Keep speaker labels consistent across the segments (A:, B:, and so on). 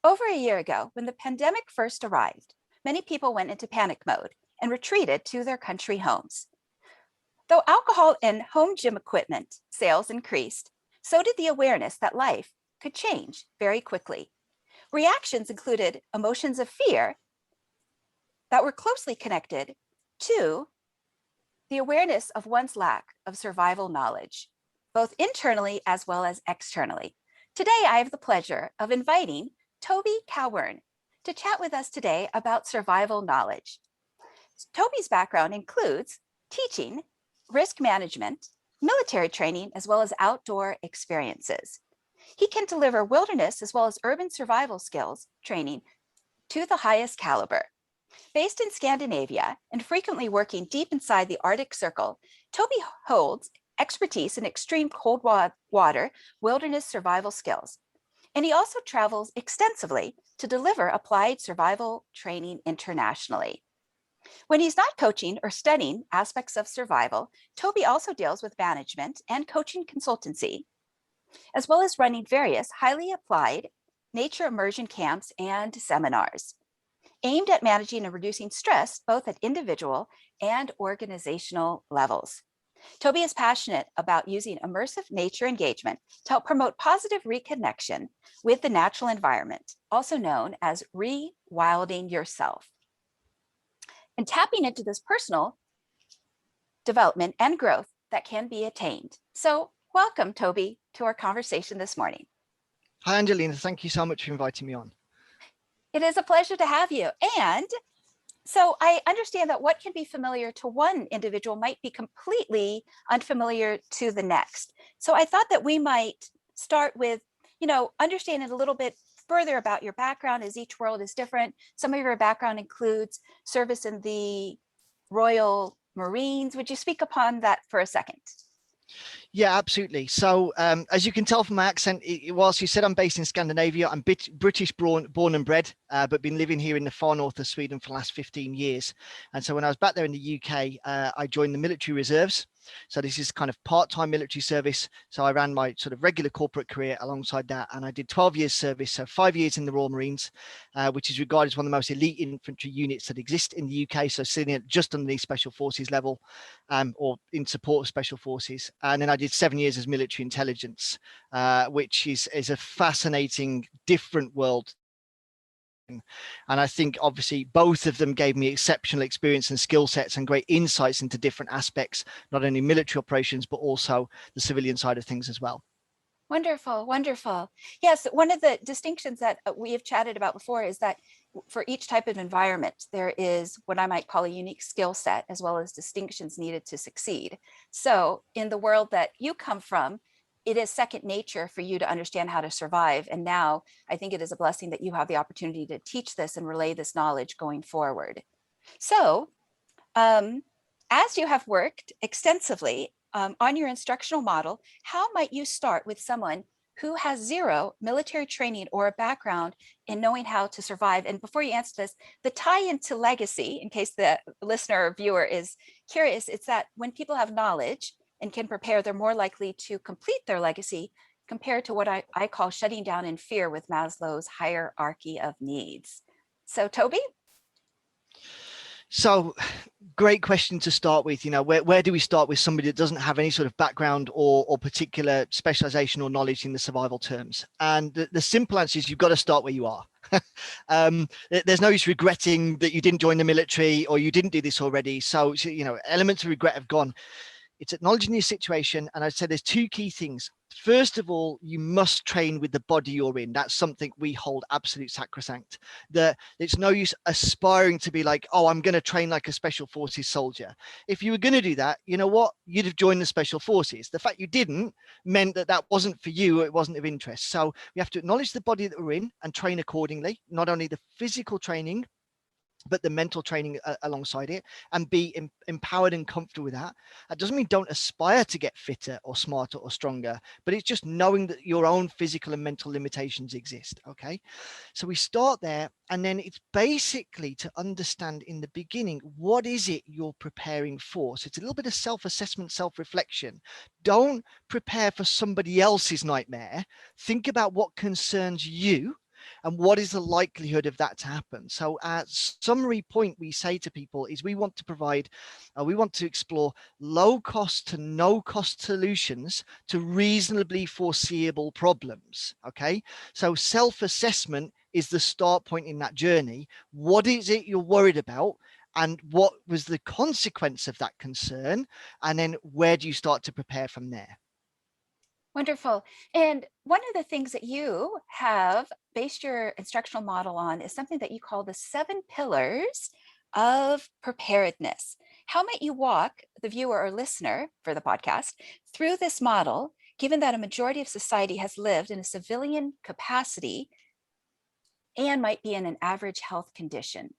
A: Over a year ago, when the pandemic first arrived, many people went into panic mode and retreated to their country homes. Though alcohol and home gym equipment sales increased, so did the awareness that life could change very quickly. Reactions included emotions of fear that were closely connected to the awareness of one's lack of survival knowledge, both internally as well as externally. Today, I have the pleasure of inviting Toby Cowern to chat with us today about survival knowledge. Toby's background includes teaching, risk management, military training, as well as outdoor experiences. He can deliver wilderness as well as urban survival skills training to the highest caliber. Based in Scandinavia and frequently working deep inside the Arctic Circle, Toby holds expertise in extreme cold water wilderness survival skills. And he also travels extensively to deliver applied survival training internationally. When he's not coaching or studying aspects of survival, Toby also deals with management and coaching consultancy, as well as running various highly applied nature immersion camps and seminars aimed at managing and reducing stress both at individual and organizational levels. Toby is passionate about using immersive nature engagement to help promote positive reconnection with the natural environment, also known as rewilding yourself, and tapping into this personal development and growth that can be attained. So welcome, Toby, to our conversation this morning.
B: Hi, Angelina. Thank you so much for inviting me on.
A: It is a pleasure to have you. And so I understand that what can be familiar to one individual might be completely unfamiliar to the next. So I thought that we might start with, understanding a little bit further about your background, as each world is different. Some of your background includes service in the Royal Marines. Would you speak upon that for a second?
B: Yeah, absolutely. So as you can tell from my accent, whilst you said I'm based in Scandinavia, I'm British born and bred, but been living here in the far north of Sweden for the last 15 years. And so when I was back there in the UK, I joined the military reserves. So this is kind of part-time military service. So I ran my sort of regular corporate career alongside that. And I did 12 years service, so 5 years in the Royal Marines, which is regarded as one of the most elite infantry units that exist in the UK. So sitting at just underneath Special Forces level, or in support of Special Forces. And then I did 7 years as military intelligence, which is a fascinating, different world. And I think obviously both of them gave me exceptional experience and skill sets and great insights into different aspects, not only military operations, but also the civilian side of things as well.
A: Wonderful, wonderful. Yes, one of the distinctions that we have chatted about before is that for each type of environment, there is what I might call a unique skill set, as well as distinctions needed to succeed. So in the world that you come from, it is second nature for you to understand how to survive. And now I think it is a blessing that you have the opportunity to teach this and relay this knowledge going forward. So as you have worked extensively on your instructional model, how might you start with someone who has zero military training or a background in knowing how to survive? And before you answer this, the tie into legacy, in case the listener or viewer is curious, it's that when people have knowledge and can prepare, they're more likely to complete their legacy compared to what I call shutting down in fear with Maslow's hierarchy of needs. So Toby?
B: So great question to start with. Where do we start with somebody that doesn't have any sort of background or particular specialization or knowledge in the survival terms? And the simple answer is you've got to start where you are. There's no use regretting that you didn't join the military or you didn't do this already. So elements of regret have gone. It's acknowledging your situation. And I'd say there's two key things. First of all, you must train with the body you're in. That's something we hold absolute sacrosanct. That it's no use aspiring to be like, oh, I'm going to train like a Special Forces soldier. If you were going to do that, you know what? You'd have joined the Special Forces. The fact you didn't meant that wasn't for you, or it wasn't of interest. So we have to acknowledge the body that we're in and train accordingly, not only the physical training, but the mental training alongside it, and be empowered and comfortable with that. That doesn't mean don't aspire to get fitter or smarter or stronger, but it's just knowing that your own physical and mental limitations exist. Okay. So we start there, and then it's basically to understand in the beginning, what is it you're preparing for? So it's a little bit of self-assessment, self-reflection. Don't prepare for somebody else's nightmare. Think about what concerns you. and what is the likelihood of that to happen. So at summary point, we say to people is we want to explore low cost to no cost solutions to reasonably foreseeable problems. Okay, so self-assessment is the start point in that journey. What is it you're worried about, and what was the consequence of that concern, and then where do you start to prepare from there?
A: Wonderful. And one of the things that you have based your instructional model on is something that you call the 7 pillars of preparedness. How might you walk the viewer or listener for the podcast through this model, given that a majority of society has lived in a civilian capacity and might be in an average health condition?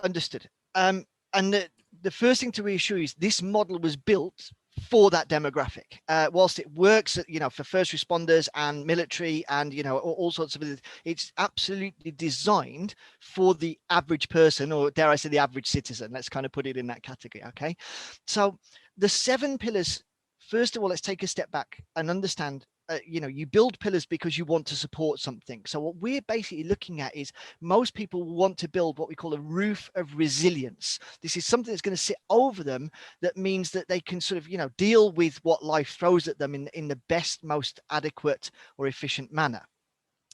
B: Understood. And the first thing to reassure you is this model was built for that demographic. Whilst it works, for first responders and military and, all sorts of, it's absolutely designed for the average person, or dare I say the average citizen. Let's kind of put it in that category. Okay. So the 7 pillars, first of all, let's take a step back and understand you build pillars because you want to support something. So what we're basically looking at is most people want to build what we call a roof of resilience. This is something that's going to sit over them that means that they can sort of, deal with what life throws at them in the best, most adequate or efficient manner.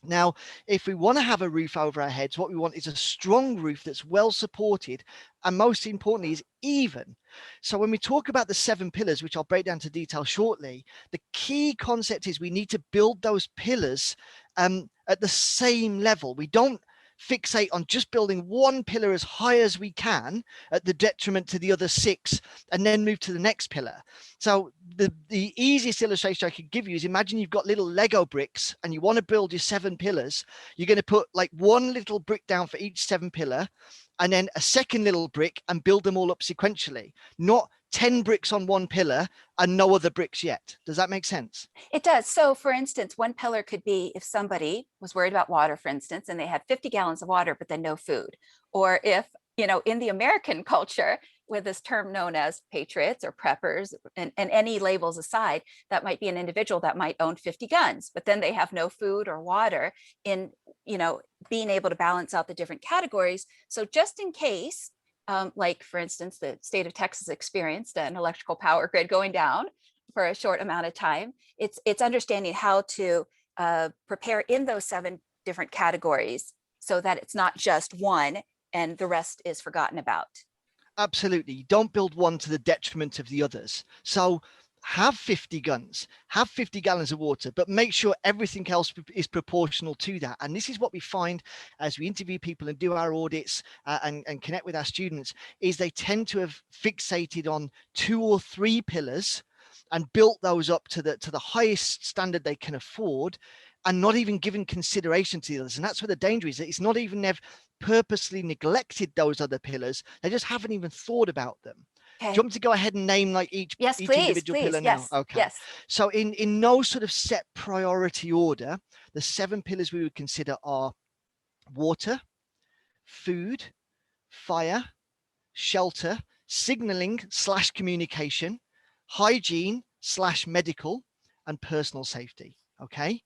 B: Now, if we want to have a roof over our heads, what we want is a strong roof that's well supported, and most importantly is even. So when we talk about the 7 pillars, which I'll break down to detail shortly, the key concept is we need to build those pillars at the same level. We don't fixate on just building one pillar as high as we can at the detriment to the other 6, and then move to the next pillar. So the easiest illustration I could give you is, imagine you've got little Lego bricks and you want to build your 7 pillars. You're going to put like one little brick down for each 7 pillar, and then a second little brick, and build them all up sequentially, not 10 bricks on one pillar and no other bricks yet. Does that make sense?
A: It does. So for instance, one pillar could be if somebody was worried about water, for instance, and they had 50 gallons of water, but then no food. Or if, in the American culture, with this term known as patriots or preppers, and any labels aside, that might be an individual that might own 50 guns, but then they have no food or water in, being able to balance out the different categories. So just in case, like for instance, the state of Texas experienced an electrical power grid going down for a short amount of time, it's understanding how to prepare in those 7 different categories so that it's not just one and the rest is forgotten about.
B: Absolutely. You don't build one to the detriment of the others. So have 50 guns, have 50 gallons of water, but make sure everything else is proportional to that. And this is what we find as we interview people and do our audits and connect with our students, is they tend to have fixated on 2 or 3 pillars and built those up to the highest standard they can afford, and not even given consideration to the others. And that's where the danger is, that it's not even they've purposely neglected those other pillars. They just haven't even thought about them.
A: Okay.
B: Do you want me to go ahead and name like each individual pillar now?
A: Yes,
B: okay.
A: Yes.
B: So in no sort of set priority order, the 7 pillars we would consider are water, food, fire, shelter, signaling / communication, hygiene / medical, and personal safety. Okay.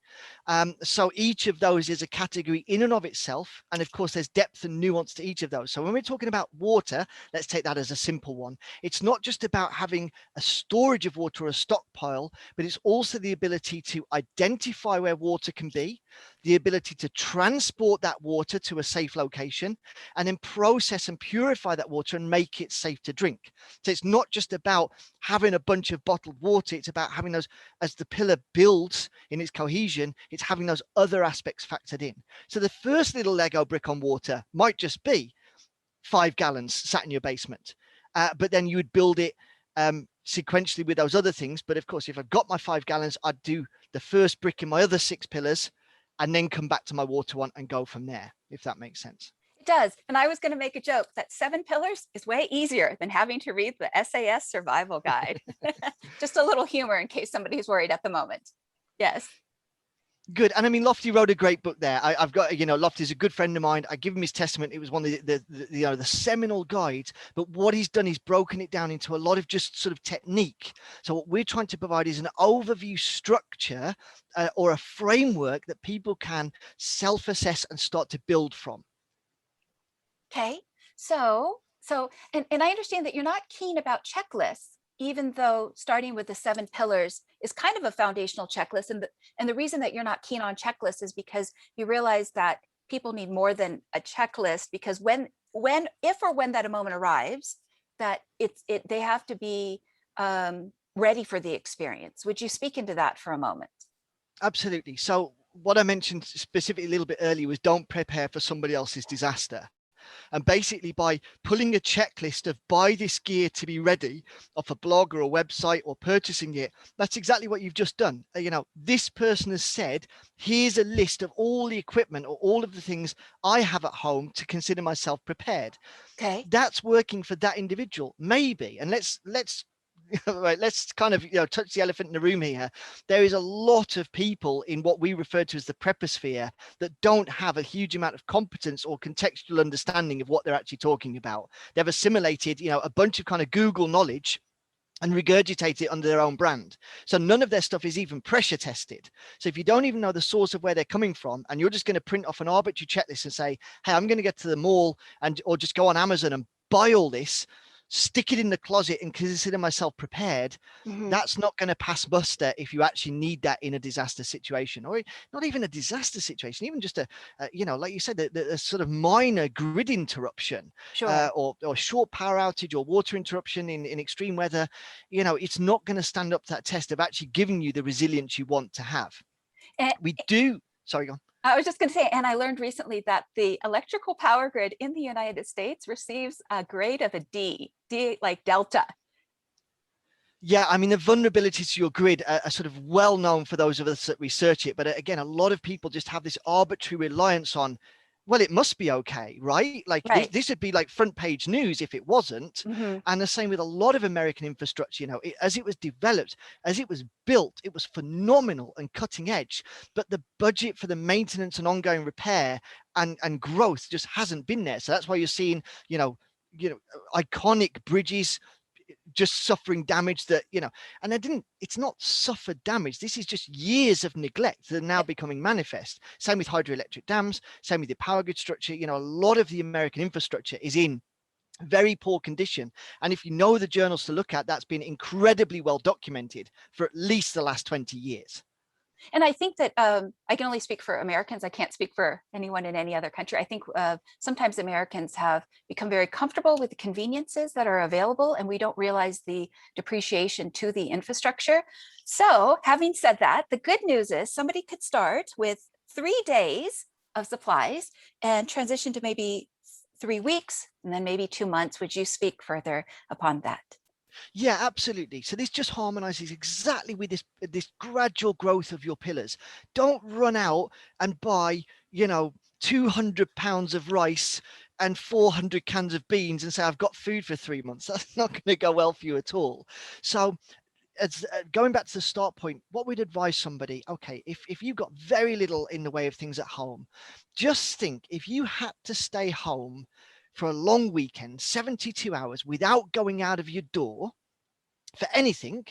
B: So each of those is a category in and of itself. And of course, there's depth and nuance to each of those. So when we're talking about water, let's take that as a simple one. It's not just about having a storage of water or a stockpile, but it's also the ability to identify where water can be, the ability to transport that water to a safe location, and then process and purify that water and make it safe to drink. So it's not just about having a bunch of bottled water. It's about having those, as the pillar builds in its cohesion, it's having those other aspects factored in. So the first little Lego brick on water might just be 5 gallons sat in your basement, but then you would build it sequentially with those other things. But of course, if I've got my 5 gallons, I'd do the first brick in my other 6 pillars and then come back to my water one and go from there, if that makes sense.
A: It does. And I was going to make a joke that 7 pillars is way easier than having to read the SAS survival guide. Just a little humor in case somebody's worried at the moment. Yes.
B: Good. And I mean, Lofty wrote a great book there. I've got, Lofty's a good friend of mine. I give him his testament. It was one of the seminal guides. But what he's done is broken it down into a lot of just sort of technique. So what we're trying to provide is an overview structure or a framework that people can self-assess and start to build from.
A: Okay. And I understand that you're not keen about checklists, even though starting with the 7 pillars is kind of a foundational checklist. And the reason that you're not keen on checklists is because you realize that people need more than a checklist, because if or when that moment arrives, that they have to be ready for the experience. Would you speak into that for a moment?
B: Absolutely. So what I mentioned specifically a little bit earlier was don't prepare for somebody else's disaster. And basically by pulling a checklist of buy this gear to be ready off a blog or a website or purchasing it, that's exactly what you've just done. This person has said, here's a list of all the equipment or all of the things I have at home to consider myself prepared.
A: Okay.
B: That's working for that individual, maybe. And let's right, let's kind of touch the elephant in the room here. There is a lot of people in what we refer to as the prepper sphere that don't have a huge amount of competence or contextual understanding of what they're actually talking about. They've assimilated a bunch of kind of Google knowledge and regurgitate it under their own brand. So none of their stuff is even pressure tested. So if you don't even know the source of where they're coming from, and you're just going to print off an arbitrary checklist and say, hey, I'm going to get to the mall or just go on Amazon and buy all this, stick it in the closet and consider myself prepared, that's not going to pass muster if you actually need that in a disaster situation, or not even a disaster situation, even just like you said, the sort of minor grid interruption,
A: Sure.
B: or short power outage or water interruption in extreme weather. It's not going to stand up to that test of actually giving you the resilience you want to have.
A: And
B: We do. Sorry, go on.
A: I was just going to say, and I learned recently that the electrical power grid in the United States receives a grade of a D like Delta.
B: Yeah, I mean, the vulnerabilities to your grid are sort of well known for those of us that research it. But again, a lot of people just have this arbitrary reliance on, well, it must be okay, right? Like
A: Right.
B: this would be like front page news if it wasn't. And the same with a lot of American infrastructure, as it was developed, as it was built, it was phenomenal and cutting edge. But the budget for the maintenance and ongoing repair and growth just hasn't been there. So that's why you're seeing, iconic bridges just suffering damage that it's not suffered damage. This is just years of neglect that are now becoming manifest. Same with hydroelectric dams, same with the power grid structure. A lot of the American infrastructure is in very poor condition, and if you know the journals to look at, that's been incredibly well documented for at least the last 20 years.
A: And I think that I can only speak for Americans. I can't speak for anyone in any other country. I think sometimes Americans have become very comfortable with the conveniences that are available, and we don't realize the depreciation to the infrastructure. So having said that, the good news is somebody could start with 3 days of supplies and transition to maybe 3 weeks and then maybe 2 months. Would you speak further upon that?
B: Yeah, absolutely. So this just harmonizes exactly with this gradual growth of your pillars. Don't run out and buy, 200 pounds of rice and 400 cans of beans and say, I've got food for 3 months. That's not going to go well for you at all. So it's going back to the start point, what we'd advise somebody, okay, if you've got very little in the way of things at home, just think if you had to stay home for a long weekend, 72 hours without going out of your door for anything,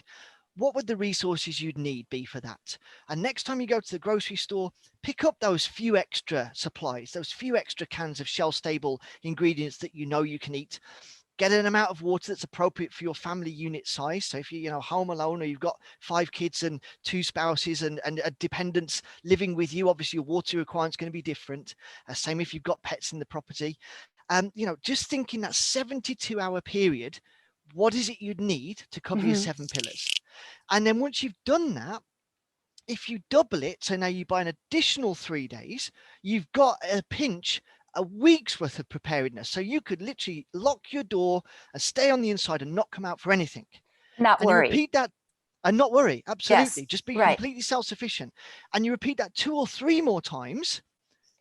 B: what would the resources you'd need be for that? And next time you go to the grocery store, pick up those few extra supplies, those few extra cans of shelf-stable ingredients that you can eat. Get an amount of water that's appropriate for your family unit size. So if you're home alone, or you've got 5 kids and 2 spouses and dependents living with you, obviously your water requirement is going to be different. Same if you've got pets in the property. Just thinking that 72-hour period, what is it you'd need to cover your 7 pillars? And then once you've done that, if you double it, so now you buy an additional 3 days, you've got a pinch, a week's worth of preparedness. So you could literally lock your door and stay on the inside and not come out for anything.
A: Not
B: And you
A: worry.
B: repeat that and not worry. Absolutely.
A: Yes,
B: Just be
A: right.
B: completely self-sufficient. And you repeat that 2 or 3 more times,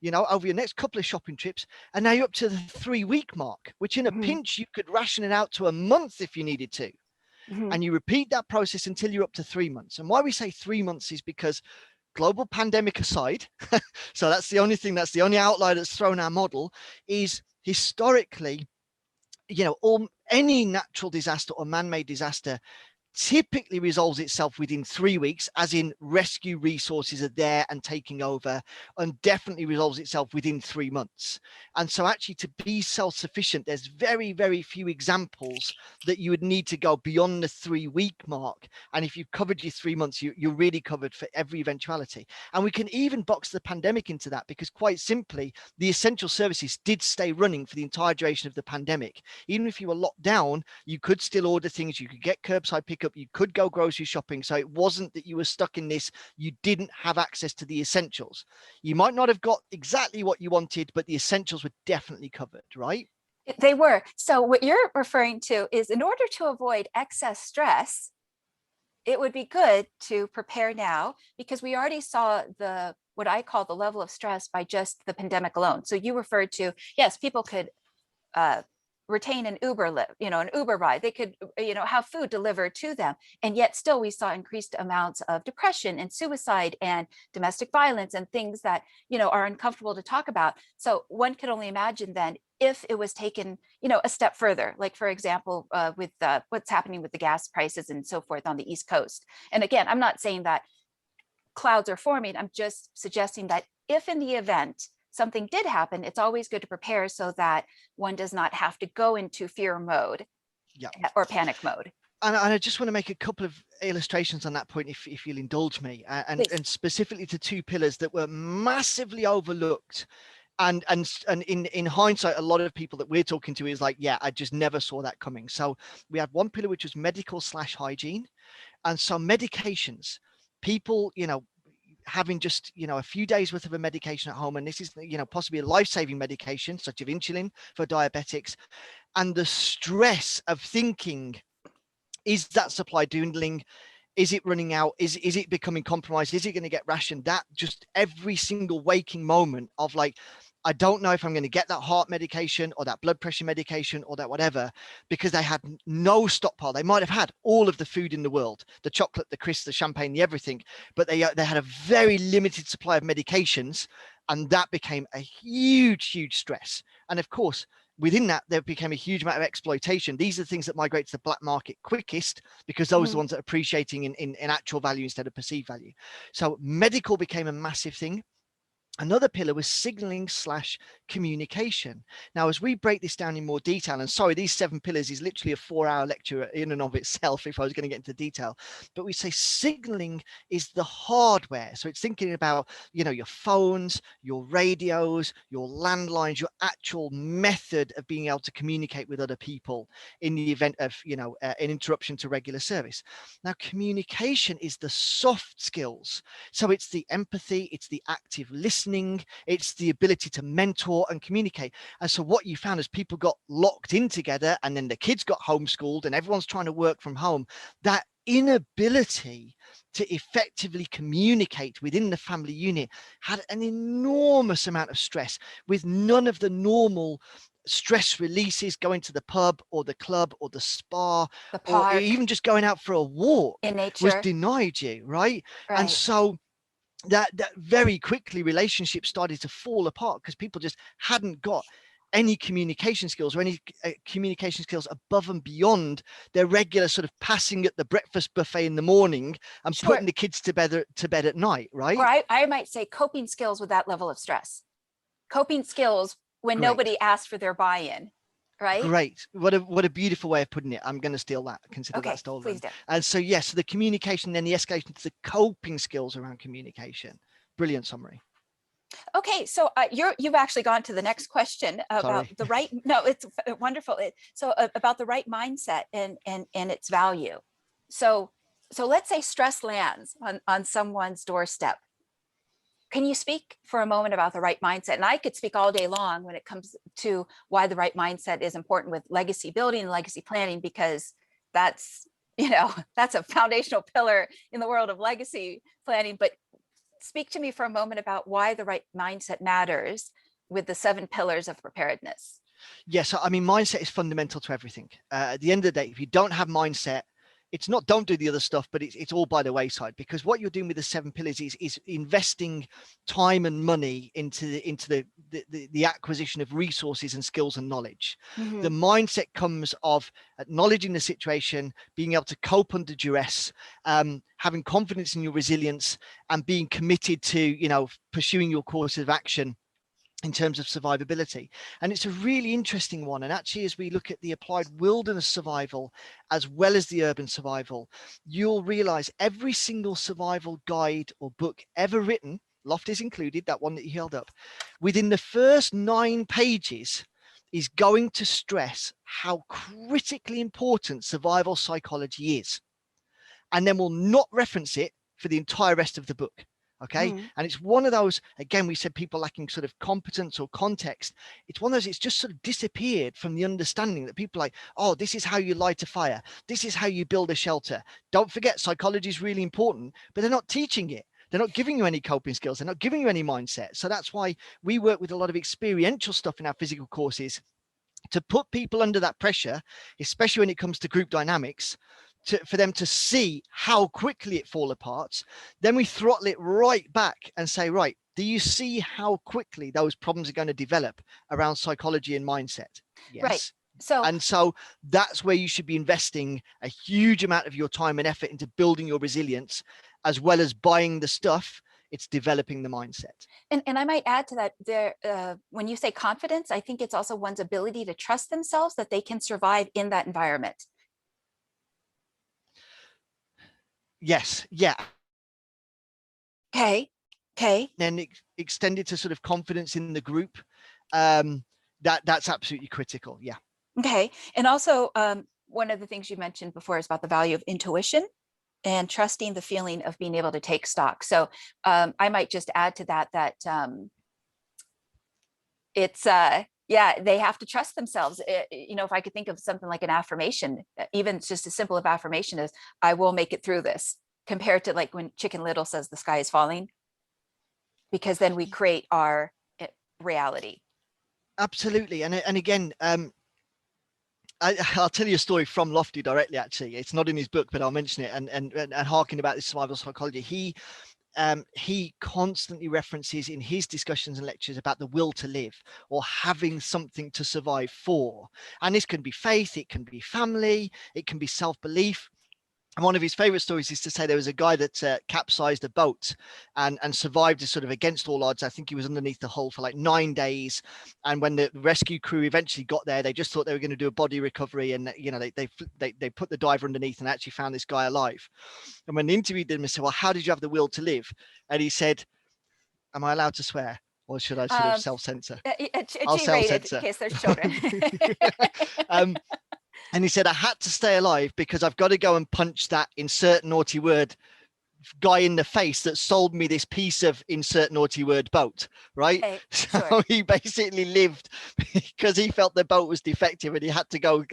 B: over your next couple of shopping trips. And now you're up to the 3-week mark, which in a pinch, you could ration it out to a month if you needed to. And you repeat that process until you're up to 3 months. And why we say 3 months is because global pandemic aside, so that's the only thing, that's the only outlier that's thrown our model, is historically, any natural disaster or man-made disaster typically resolves itself within 3 weeks, as in rescue resources are there and taking over, and definitely resolves itself within 3 months. And so actually, to be self-sufficient, there's very, very few examples that you would need to go beyond the 3-week mark. And if you've covered your 3 months, you're really covered for every eventuality. And we can even box the pandemic into that, because quite simply, the essential services did stay running for the entire duration of the pandemic. Even if you were locked down, you could still order things, you could get curbside pickup, you could go grocery shopping. So it wasn't that you were stuck in this, you didn't have access to the essentials. You might not have got exactly what you wanted, but the essentials were definitely covered, right?
A: They were. So what you're referring to is, in order to avoid excess stress, it would be good to prepare now, because we already saw what I call the level of stress by just the pandemic alone. So you referred to, yes, people could retain an Uber ride. They could, have food delivered to them. And yet still we saw increased amounts of depression and suicide and domestic violence and things that, are uncomfortable to talk about. So one could only imagine then, if it was taken, a step further, like, for example, with what's happening with the gas prices and so forth on the East Coast. And again, I'm not saying that clouds are forming. I'm just suggesting that if in the event something did happen, it's always good to prepare so that one does not have to go into fear mode or panic mode.
B: And I just want to make a couple of illustrations on that point, if you'll indulge me, and specifically to 2 pillars that were massively overlooked. And in hindsight, a lot of people that we're talking to is like, yeah, I just never saw that coming. So we had one pillar, which was medical/hygiene. And so medications, people, having just, a few days worth of a medication at home, and this is, possibly a life-saving medication such as insulin for diabetics, and the stress of thinking, is that supply dwindling? Is it running out? Is it becoming compromised? Is it going to get rationed? That just every single waking moment of like, I don't know if I'm going to get that heart medication or that blood pressure medication or that whatever, because they had no stockpile. They might have had all of the food in the world, the chocolate, the crisps, the champagne, the everything, but they had a very limited supply of medications, and that became a huge stress. And of course, within that, there became a huge amount of exploitation. These are the things that migrate to the black market quickest, because those are the ones that are appreciating in actual value instead of perceived value. So medical became a massive thing. Another pillar was signaling/communication. Now, as we break this down in more detail, and sorry, these 7 pillars is literally a 4-hour lecture in and of itself if I was going to get into detail, but we say signaling is the hardware. So it's thinking about, your phones, your radios, your landlines, your actual method of being able to communicate with other people in the event of, an interruption to regular service. Now, communication is the soft skills. So it's the empathy, it's the active listening, it's the ability to mentor and communicate. And so what you found is people got locked in together, and then the kids got homeschooled and everyone's trying to work from home. That inability to effectively communicate within the family unit had an enormous amount of stress, with none of the normal stress releases, going to the pub or the club or the spa,
A: the park,
B: or even just going out for a walk
A: in nature,
B: was denied you, right? And so that very quickly relationships started to fall apart, because people just hadn't got any communication skills, or any communication skills above and beyond their regular sort of passing at the breakfast buffet in the morning and putting the kids to bed at night, right?
A: Or I might say coping skills with that level of stress. Coping skills when nobody asked for their buy-in. Right?
B: Great. What a beautiful way of putting it. I'm going to steal that. Consider that stolen.
A: Please do.
B: And so, yes, the communication, then the escalation to the coping skills around communication. Brilliant summary.
A: Okay, so you've actually gone to the next question about the right. No, it's wonderful. About the right mindset and its value. So let's say stress lands on someone's doorstep. Can you speak for a moment about the right mindset? And I could speak all day long when it comes to why the right mindset is important with legacy building and legacy planning, because that's a foundational pillar in the world of legacy planning. But speak to me for a moment about why the right mindset matters with the 7 pillars of preparedness.
B: Yes, I mean, mindset is fundamental to everything. At the end of the day, if you don't have mindset, it's not don't do the other stuff, but it's all by the wayside, because what you're doing with the 7 pillars is investing time and money into the acquisition of resources and skills and knowledge. The mindset comes of acknowledging the situation, being able to cope under duress, having confidence in your resilience, and being committed to pursuing your course of action in terms of survivability. And it's a really interesting one. And actually, as we look at the applied wilderness survival as well as the urban survival, you'll realize every single survival guide or book ever written, Lofty's included, that one that you held up, within the first 9 pages is going to stress how critically important survival psychology is, and then will not reference it for the entire rest of the book. Okay. And it's one of those, again, we said people lacking sort of competence or context. It's one of those, it's just sort of disappeared from the understanding that people are like, oh, this is how you light a fire. This is how you build a shelter. Don't forget, psychology is really important, but they're not teaching it. They're not giving you any coping skills. They're not giving you any mindset. So that's why we work with a lot of experiential stuff in our physical courses to put people under that pressure, especially when it comes to group dynamics, for them to see how quickly it falls apart. Then we throttle it right back and say, right, do you see how quickly those problems are going to develop around psychology and mindset? Yes.
A: Right.
B: So that's where you should be investing a huge amount of your time and effort into building your resilience, as well as buying the stuff. It's developing the mindset.
A: And I might add to that, when you say confidence, I think it's also one's ability to trust themselves that they can survive in that environment.
B: Yes. Yeah.
A: Okay.
B: Then extended to sort of confidence in the group. That's absolutely critical. Yeah.
A: Okay. And also, one of the things you mentioned before is about the value of intuition and trusting the feeling of being able to take stock. So I might just add to that it's they have to trust themselves. If I could think of something like an affirmation, even just as simple of affirmation as I will make it through this, compared to like when Chicken Little says the sky is falling, because then we create our reality.
B: Absolutely. And again, I'll tell you a story from Lofty directly. Actually, it's not in his book, but I'll mention it. And harking about this survival psychology, he constantly references in his discussions and lectures about the will to live, or having something to survive for. And this can be faith, it can be family, it can be self-belief. And one of his favorite stories is to say there was a guy that capsized a boat and survived sort of against all odds. I think he was underneath the hull for like 9 days. And when the rescue crew eventually got there, they just thought they were going to do a body recovery. And, they put the diver underneath and actually found this guy alive. And when they interviewed him, they said, well, how did you have the will to live? And he said, am I allowed to swear? Or should I sort of self-censor?
A: I'll self-censor in case there's children.
B: And he said, I had to stay alive because I've got to go and punch that insert naughty word guy in the face that sold me this piece of insert naughty word boat, right? Okay, so sure. He basically lived because he felt the boat was defective and he had to go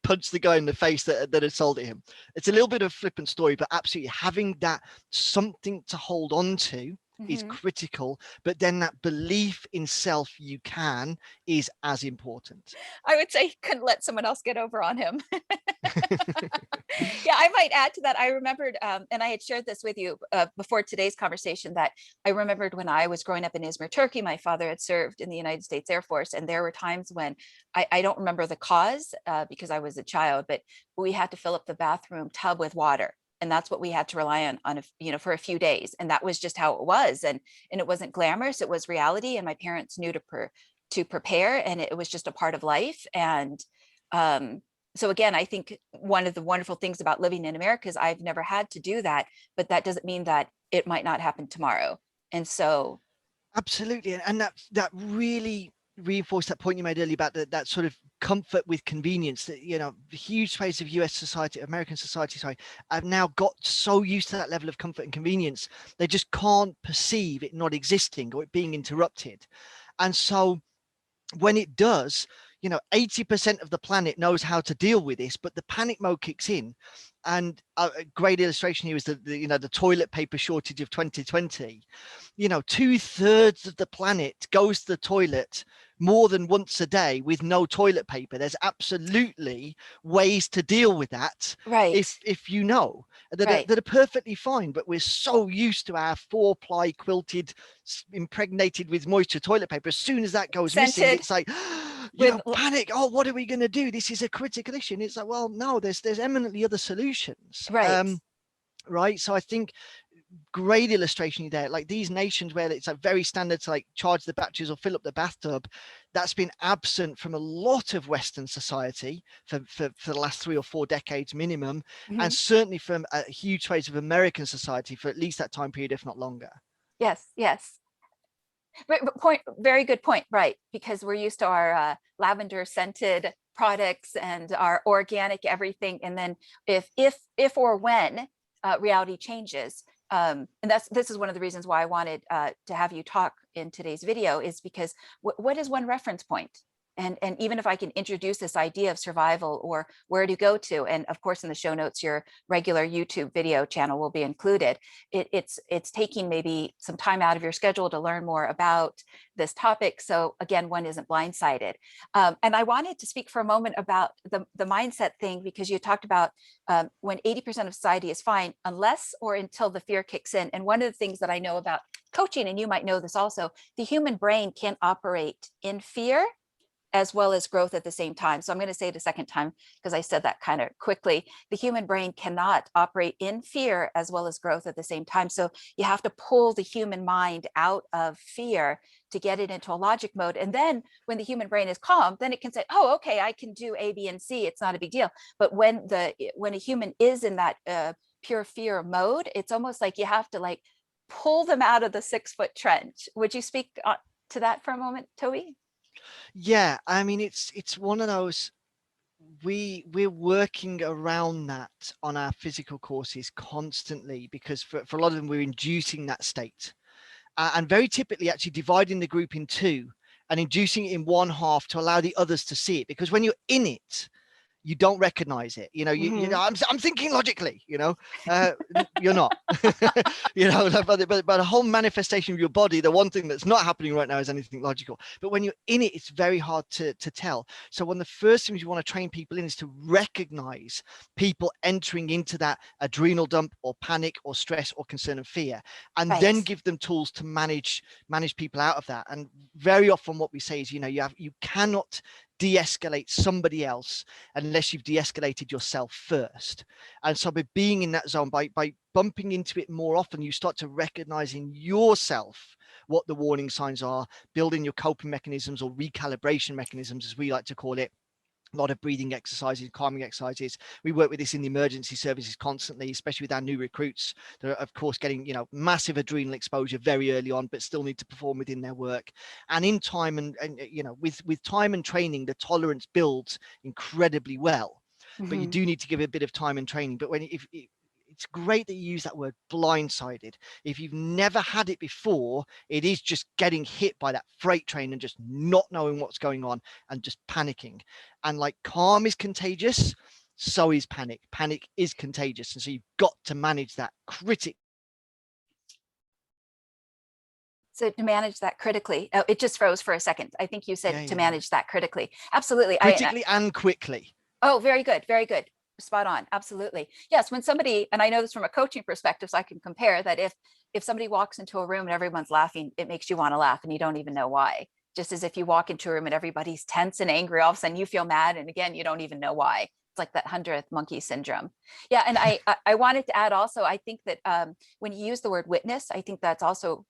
B: punch the guy in the face that had sold it him. It's a little bit of a flippant story, but absolutely having that something to hold on to is critical, but then that belief in self you can is as important.
A: I would say he couldn't let someone else get over on him. Yeah, I might add to that. I remembered, and I had shared this with you before today's conversation, that I remembered when I was growing up in Izmir, Turkey, my father had served in the United States Air Force, and there were times when I don't remember the cause because I was a child, but we had to fill up the bathroom tub with water. And that's what we had to rely on for a few days. And that was just how it was. And it wasn't glamorous, it was reality. And my parents knew to prepare, and it was just a part of life. And so again, I think one of the wonderful things about living in America is I've never had to do that, but that doesn't mean that it might not happen tomorrow. And so.
B: Absolutely. And that really reinforced that point you made earlier about that sort of comfort with convenience. That the huge space of US society, American society, have now got so used to that level of comfort and convenience, they just can't perceive it not existing or it being interrupted. And so when it does, 80% of the planet knows how to deal with this, but the panic mode kicks in. And a great illustration here is the toilet paper shortage of 2020. 2/3 of the planet goes to the toilet more than once a day with no toilet paper. There's absolutely ways to deal with that.
A: Right.
B: If you know that,
A: Right.
B: that are perfectly fine, but we're so used to our 4-ply quilted, impregnated with moisture toilet paper. As soon as that goes missing,
A: Scented
B: it's like,
A: with
B: panic. Oh, what are we going to do? This is a critical issue. And it's like, well, no, there's eminently other solutions.
A: right.
B: Right. So I think great illustration there, like these nations where it's like very standard to like charge the batteries or fill up the bathtub, that's been absent from a lot of Western society for the last 3 or 4 decades minimum,
A: Mhm.
B: and certainly from a huge phase of American society for at least that time period, if not longer.
A: Yes. Yes. Point. Very good point. Right. Because we're used to our lavender scented products and our organic everything. And then if or when reality changes, and this is one of the reasons why I wanted to have you talk in today's video, is because what is one reference point? And even if I can introduce this idea of survival or where to go to, and of course in the show notes your regular YouTube video channel will be included. It's taking maybe some time out of your schedule to learn more about this topic. So again, one isn't blindsided. And I wanted to speak for a moment about the mindset thing, because you talked about when 80% of society is fine, unless or until the fear kicks in. And one of the things that I know about coaching, and you might know this also, the human brain can operate in fear as well as growth at the same time. So I'm going to say it a second time because I said that kind of quickly. The human brain cannot operate in fear as well as growth at the same time. So you have to pull the human mind out of fear to get it into a logic mode. And then when the human brain is calm, then it can say, oh, okay, I can do A, B, and C. It's not a big deal. But when a human is in that pure fear mode, it's almost like you have to like pull them out of the 6-foot trench. Would you speak to that for a moment, Toby?
B: Yeah, I mean, it's one of those, we're working around that on our physical courses constantly, because for a lot of them we're inducing that state, and very typically actually dividing the group in two and inducing it in one half to allow the others to see it, because when you're in it you don't recognize it. You know, I'm thinking logically, you're not. But the whole manifestation of your body, the one thing that's not happening right now is anything logical. But when you're in it, it's very hard to tell. So one of the first things you want to train people in is to recognize people entering into that adrenal dump or panic or stress or concern and fear, and then give them tools to manage people out of that. And very often what we say is, you cannot de-escalate somebody else unless you've de-escalated yourself first. And so by being in that zone, by bumping into it more often, you start to recognize in yourself what the warning signs are, building your coping mechanisms or recalibration mechanisms, as we like to call it. A lot of breathing exercises, calming exercises. We work with this in the emergency services constantly, especially with our new recruits. They're of course getting, massive adrenal exposure very early on, but still need to perform within their work. And in time and with time and training, the tolerance builds incredibly well. But you do need to give it a bit of time and training. But it's great that you use that word blindsided. If you've never had it before, it is just getting hit by that freight train and just not knowing what's going on and just panicking. And like calm is contagious, so is panic. Panic is contagious. And so you've got to manage that critically.
A: So to manage that critically, oh, it just froze for a second. I think you said to manage that critically. Absolutely.
B: Critically and quickly.
A: Oh, very good. Very good. Spot on. Absolutely. Yes. When somebody, and I know this from a coaching perspective, so I can compare that if somebody walks into a room and everyone's laughing, it makes you want to laugh and you don't even know why. Just as if you walk into a room and everybody's tense and angry, all of a sudden you feel mad. And again, you don't even know why. It's like that 100th monkey syndrome. Yeah. And I wanted to add also, I think that when you use the word witness, I think that's also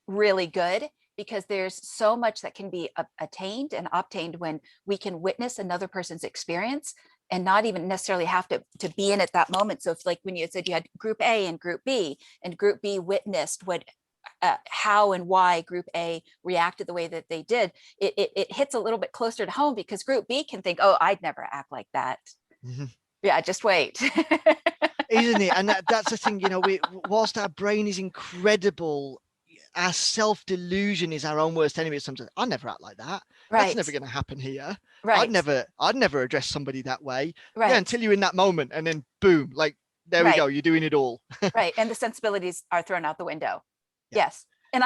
A: really good, because there's so much that can be attained and obtained when we can witness another person's experience and not even necessarily have to be in at that moment. So if, like when you said you had group A and group B witnessed what how and why group A reacted the way that they did, it hits a little bit closer to home, because group B can think, oh, I'd never act like that. Yeah, just wait.
B: Isn't it? And that's the thing, whilst our brain is incredible, our self-delusion is our own worst enemy. Sometimes I never act like that. That's never going to happen here. I'd never address somebody that way. Yeah, until you're in that moment, and then boom, like there we go, you're doing it all.
A: And the sensibilities are thrown out the window. Yes. And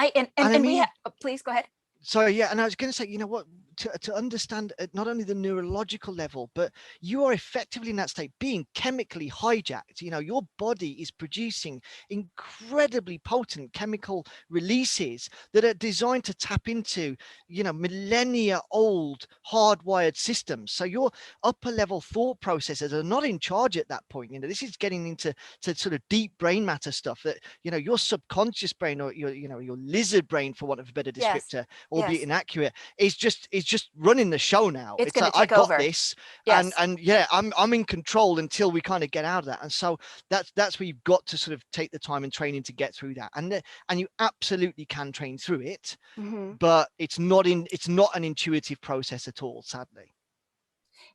A: we have, please go ahead.
B: So yeah, and I was going to say, you know what, to understand at not only the neurological level, but you are effectively in that state being chemically hijacked. You know, your body is producing incredibly potent chemical releases that are designed to tap into, you know, millennia old hardwired systems. So your upper level thought processes are not in charge at that point. You know, this is getting into sort of deep brain matter stuff that, you know, your subconscious brain, or your, you know, your lizard brain, for want of a better
A: Yes.
B: descriptor, albeit
A: Yes.
B: inaccurate, is just running the show now.
A: It's
B: It's
A: going
B: like,
A: to
B: I
A: take
B: got
A: over.
B: this,
A: Yes.
B: and yeah, I'm in control until we kind of get out of that. And so that's where you've got to sort of take the time and training to get through that. And you absolutely can train through it,
A: Mm-hmm.
B: but it's not an intuitive process at all, sadly.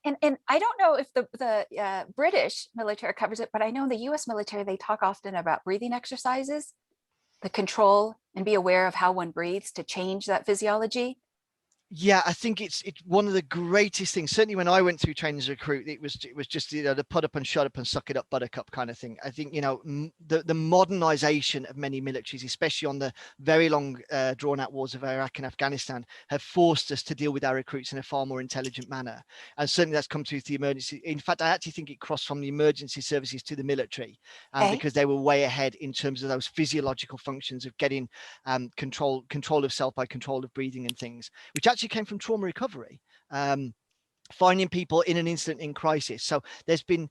A: And I don't know if the British military covers it, but I know in the US military, they talk often about breathing exercises, the control and be aware of how one breathes to change that physiology.
B: Yeah, I think it's one of the greatest things. Certainly, when I went through training as a recruit, it was just, you know, the put up and shut up and suck it up, buttercup kind of thing. I think, you know, the modernization of many militaries, especially on the very long drawn out wars of Iraq and Afghanistan, have forced us to deal with our recruits in a far more intelligent manner. And certainly that's come through the emergency. In fact, I actually think it crossed from the emergency services to the military,
A: Okay.
B: because they were way ahead in terms of those physiological functions of getting control of self by control of breathing and things, which actually came from trauma recovery, finding people in an instant in crisis. So there's been,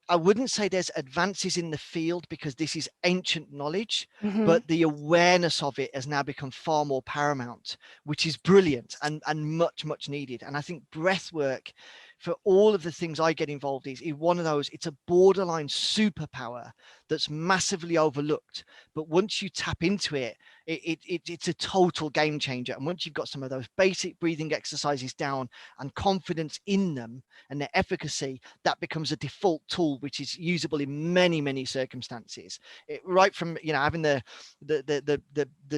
B: I wouldn't say there's advances in the field because this is ancient knowledge,
A: Mm-hmm.
B: but the awareness of it has now become far more paramount, which is brilliant and much needed. And I think breath work, for all of the things I get involved in, is one of those. It's a borderline superpower that's massively overlooked, but once you tap into it, it's a total game changer. And once you've got some of those basic breathing exercises down and confidence in them and their efficacy, that becomes a default tool which is usable in many circumstances. Right from, you know, having the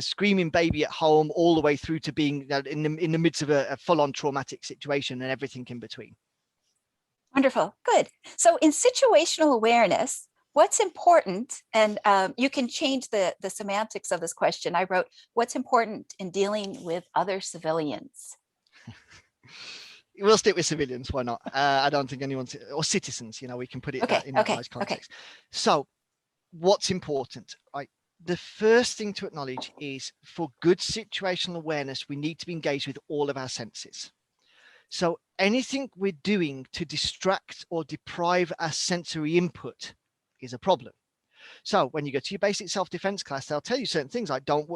B: screaming baby at home, all the way through to being in the midst of a full-on traumatic situation and everything in between.
A: Wonderful. Good. So in situational awareness, what's important, and you can change the semantics of this question. I wrote, what's important in dealing with other civilians?
B: We'll stick with civilians. Why not? I don't think anyone's, or citizens, you know, we can put it in that nice context. So what's important, right? The first thing to acknowledge is, for good situational awareness, we need to be engaged with all of our senses. So anything we're doing to distract or deprive our sensory input is a problem. So when you go to your basic self-defense class, they'll tell you certain things like don't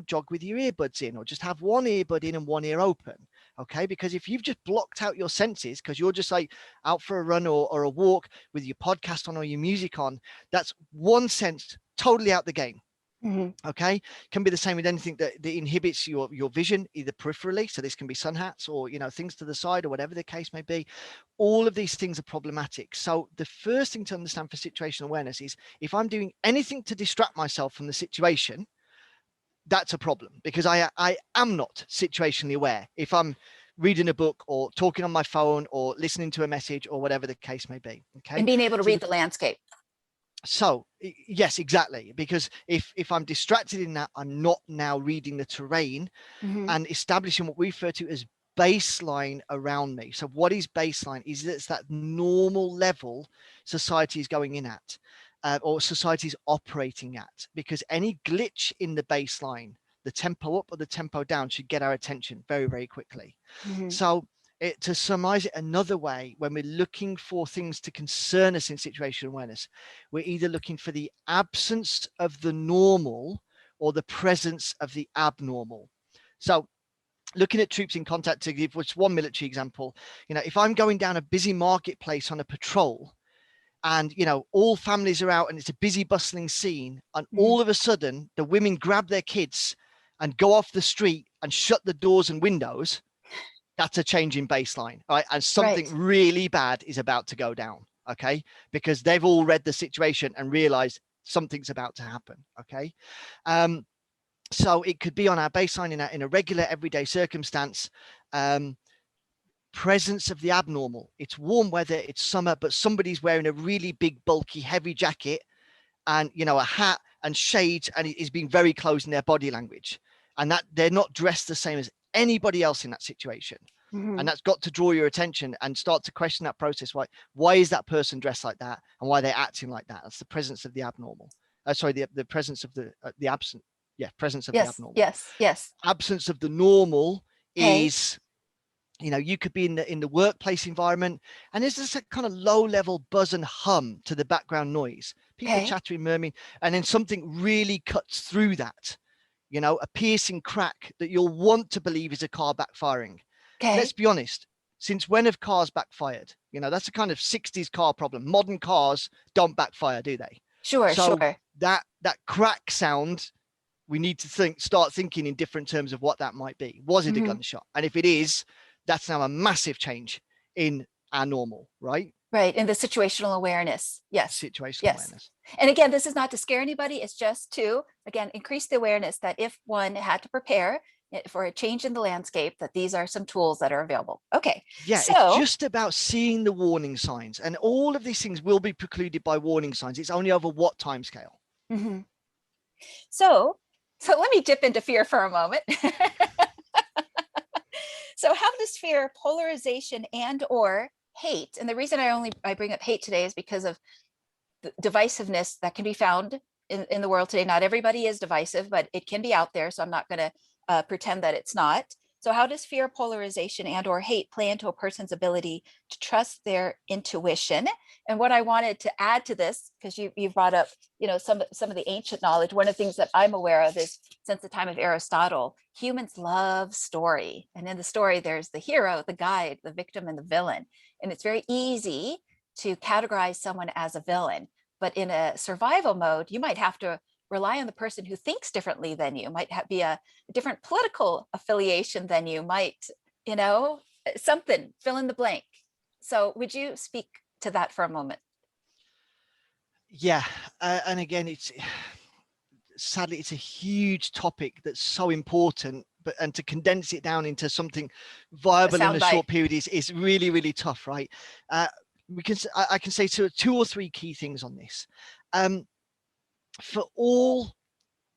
B: jog with your earbuds in, or just have one earbud in and one ear open. Okay, because if you've just blocked out your senses because you're just like out for a run or a walk with your podcast on or your music on, that's one sense totally out the game. Mm-hmm. Okay, can be the same with anything that inhibits your vision, either peripherally. So this can be sun hats or, you know, things to the side or whatever the case may be. All of these things are problematic. So the first thing to understand for situational awareness is, if I'm doing anything to distract myself from the situation, that's a problem, because I am not situationally aware. If I'm reading a book or talking on my phone or listening to a message or whatever the case may be. Okay,
A: and being able to read the landscape.
B: So yes, exactly, because if I'm distracted in that, I'm not now reading the terrain. Mm-hmm. And establishing what we refer to as baseline around me. So what is baseline? Is it's that normal level society is going in at, or society is operating at, because any glitch in the baseline, the tempo up or the tempo down, should get our attention very quickly. Mm-hmm. So to summarize it another way, when we're looking for things to concern us in situational awareness, we're either looking for the absence of the normal or the presence of the abnormal. So looking at troops in contact, to give which one military example, you know, if I'm going down a busy marketplace on a patrol and, you know, all families are out and it's a busy bustling scene, and all of a sudden the women grab their kids and go off the street and shut the doors and windows, that's a change in baseline, right? And something really bad is about to go down, okay? Because they've all read the situation and realized something's about to happen, okay? So it could be on our baseline in a regular everyday circumstance. Presence of the abnormal. It's warm weather, it's summer, but somebody's wearing a really big, bulky, heavy jacket and, you know, a hat and shades, and is being very close in their body language. and that they're not dressed the same as anybody else in that situation. And that's got to draw your attention and start to question that process. Why is that person dressed like that, and why are they acting like that? That's the presence of the abnormal. The presence of the absent. Yeah, presence of the abnormal.
A: Yes.
B: Absence of the normal
A: Okay.
B: is, you could be in the workplace environment, and there's this kind of low level buzz and hum to the background noise, people chattering, murmuring, and then something really cuts through that, a piercing crack that you'll want to believe is a car backfiring. Let's be honest. Since when have cars backfired? That's a kind of 60s car problem. Modern cars don't backfire, do they?
A: Sure.
B: That crack sound, we need to start thinking in different terms of what that might be. Was it a gunshot? And if it is, that's now a massive change in our normal, right?
A: Right. And the situational awareness. Yes.
B: Situational awareness.
A: And again, this is not to scare anybody. It's just to, again, increase the awareness that if one had to prepare for a change in the landscape, that these are some tools that are available. Okay.
B: Yeah, it's just about seeing the warning signs, and all of these things will be precluded by warning signs. It's only over what time scale.
A: So let me dip into fear for a moment. So how does fear, polarization, and or hate, and the reason I bring up hate today is because of the divisiveness that can be found in the world today. Not everybody is divisive, but it can be out there. So I'm not going to pretend that it's not. So how does fear, polarization, and or hate play into a person's ability to trust their intuition? And what I wanted to add to this, because you brought up, some of the ancient knowledge. One of the things that I'm aware of is, since the time of Aristotle, humans love story. And in the story, there's the hero, the guide, the victim, and the villain. And it's very easy to categorize someone as a villain. But in a survival mode, you might have to rely on the person who thinks differently than you, might be a different political affiliation than you, might, something, fill in the blank. So would you speak to that for a moment?
B: Yeah. And again, sadly, it's a huge topic that's so important, and to condense it down into something viable in a short period is really, really tough, right? I can say two or three key things on this. For all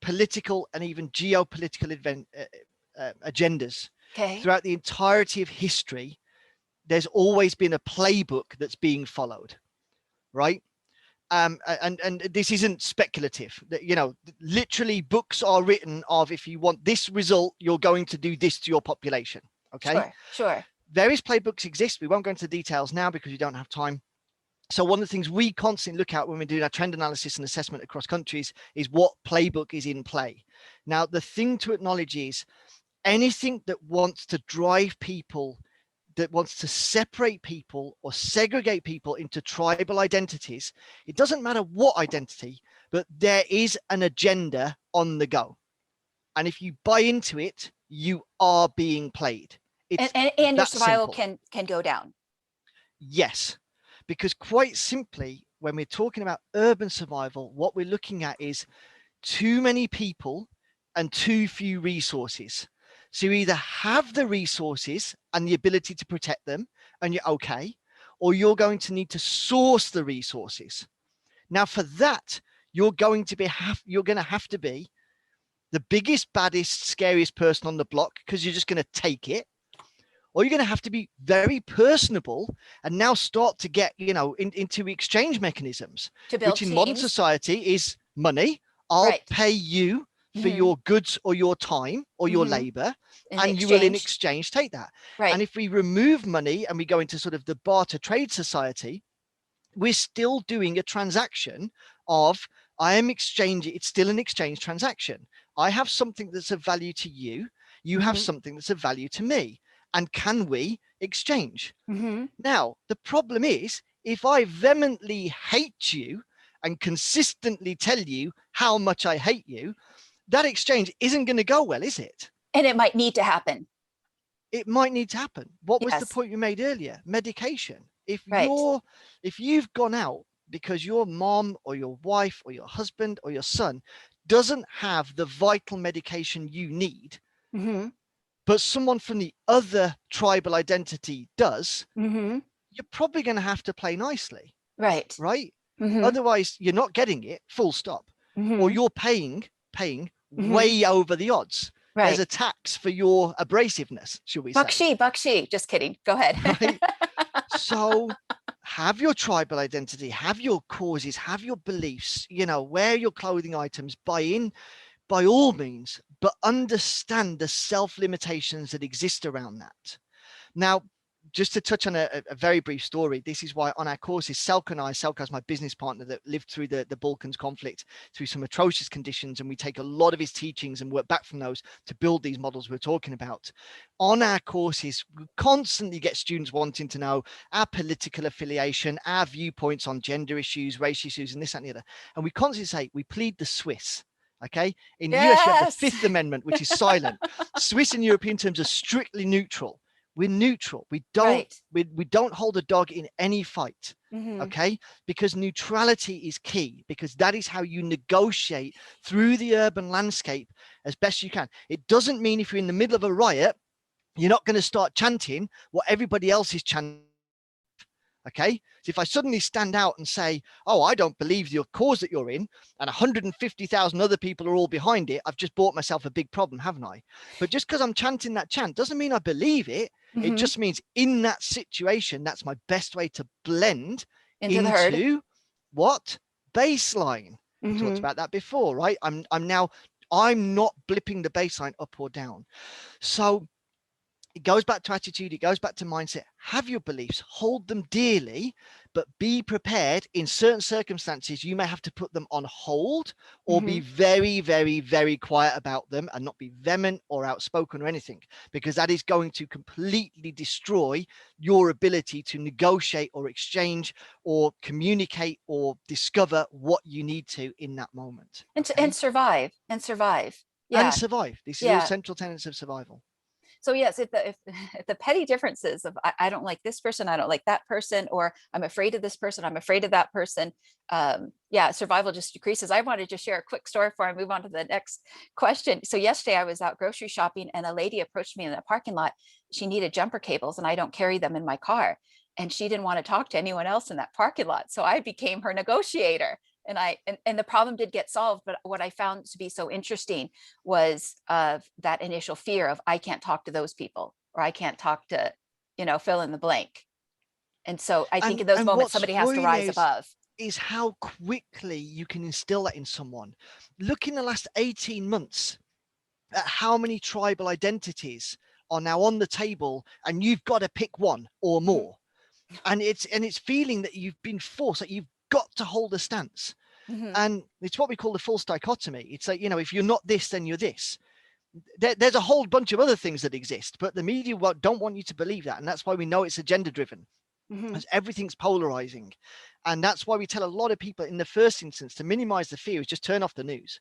B: political and even geopolitical agendas throughout the entirety of history, there's always been a playbook that's being followed, right? And this isn't speculative. Literally books are written of, if you want this result, you're going to do this to your population. Okay.
A: Sure.
B: Various playbooks exist. We won't go into details now because we don't have time. So one of the things we constantly look at when we do our trend analysis and assessment across countries is what playbook is in play. Now, the thing to acknowledge is anything that wants to drive people, that wants to separate people or segregate people into tribal identities, it doesn't matter what identity, but there is an agenda on the go. And if you buy into it, you are being played.
A: And your survival can go down.
B: Yes. Because quite simply, when we're talking about urban survival, what we're looking at is too many people and too few resources. So you either have the resources and the ability to protect them and you're okay, or you're going to need to source the resources. Now for that, you're going to have to be the biggest, baddest, scariest person on the block, because you're just going to take it. Or you're going to have to be very personable and now start to get, into exchange mechanisms, which in modern society is money. I'll pay you for your goods or your time or your labor, and you will in exchange take that. And if we remove money and we go into sort of the barter trade society, we're still doing a transaction of, I am exchanging, it's still an exchange transaction. I have something that's of value to you. You have something that's of value to me. And can we exchange? Now, the problem is, if I vehemently hate you and consistently tell you how much I hate you, that exchange isn't going to go well, is it?
A: And it might need to happen.
B: It might need to happen. What was the point you made earlier? Medication. If you've gone out because your mom or your wife or your husband or your son doesn't have the vital medication you need, but someone from the other tribal identity does, you're probably going to have to play nicely. Right. Otherwise, you're not getting it, full stop. Or you're paying way over the odds. There's
A: Right.
B: a tax for your abrasiveness, should we say?
A: Bakshi. Just kidding. Go ahead.
B: Right. So have your tribal identity, have your causes, have your beliefs, wear your clothing items, buy in by all means, but understand the self-limitations that exist around that. Now, just to touch on a very brief story, this is why on our courses, Selko's my business partner that lived through the Balkans conflict, through some atrocious conditions, and we take a lot of his teachings and work back from those to build these models we're talking about. On our courses, we constantly get students wanting to know our political affiliation, our viewpoints on gender issues, race issues, and this, that, and the other. And we constantly say, we plead the Swiss. Okay. In the US, you have the
A: Yes.
B: Fifth Amendment, which is silent. Swiss and European terms are strictly neutral. We're neutral. We don't hold a dog in any fight. Okay, because neutrality is key, because that is how you negotiate through the urban landscape as best you can. It doesn't mean if you're in the middle of a riot, you're not going to start chanting what everybody else is chanting. Okay, so if I suddenly stand out and say, oh, I don't believe your cause that you're in, and 150,000 other people are all behind it, I've just bought myself a big problem, haven't I? But just because I'm chanting that chant doesn't mean I believe it. It just means in that situation, that's my best way to blend
A: into the herd.
B: What? Baseline. We talked about that before, right? I'm not blipping the baseline up or down. So it goes back to attitude. It goes back to mindset. Have your beliefs, hold them dearly, but be prepared. In certain circumstances, you may have to put them on hold or be very, very, very quiet about them and not be vehement or outspoken or anything, because that is going to completely destroy your ability to negotiate or exchange or communicate or discover what you need to in that moment.
A: And survive. Yeah.
B: And survive. This is all central tenets of survival.
A: So yes, if the petty differences of I don't like this person, I don't like that person, or I'm afraid of this person, I'm afraid of that person, survival just decreases. I wanted to share a quick story before I move on to the next question. So yesterday I was out grocery shopping and a lady approached me in the parking lot. She needed jumper cables and I don't carry them in my car. And she didn't want to talk to anyone else in that parking lot. So I became her negotiator. And the problem did get solved, but what I found to be so interesting was that initial fear of I can't talk to those people, or I can't talk to, fill in the blank. And so I think in those moments somebody has to rise above.
B: Is how quickly you can instill that in someone. Look in the last 18 months at how many tribal identities are now on the table, and you've got to pick one or more. And it's feeling that you've been forced, that you've got to hold a stance. And it's what we call the false dichotomy. It's like, if you're not this, then you're this. There's a whole bunch of other things that exist, but the media don't want you to believe that. And that's why we know it's agenda driven, because everything's polarizing. And that's why we tell a lot of people in the first instance to minimize the fear is just turn off the news,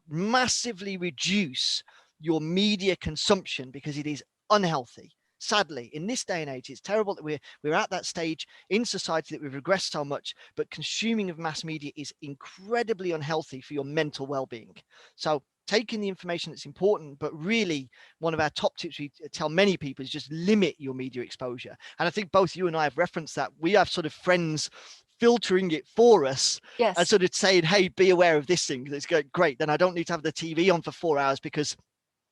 B: massively reduce your media consumption, because it is unhealthy. Sadly, in this day and age, it's terrible that we're at that stage in society that we've regressed so much, but consuming of mass media is incredibly unhealthy for your mental well-being. So taking the information that's important, but really one of our top tips we tell many people is just limit your media exposure. And I think both you and I have referenced that. We have sort of friends filtering it for us, and sort of saying, hey, be aware of this thing. It's great. Then I don't need to have the TV on for 4 hours because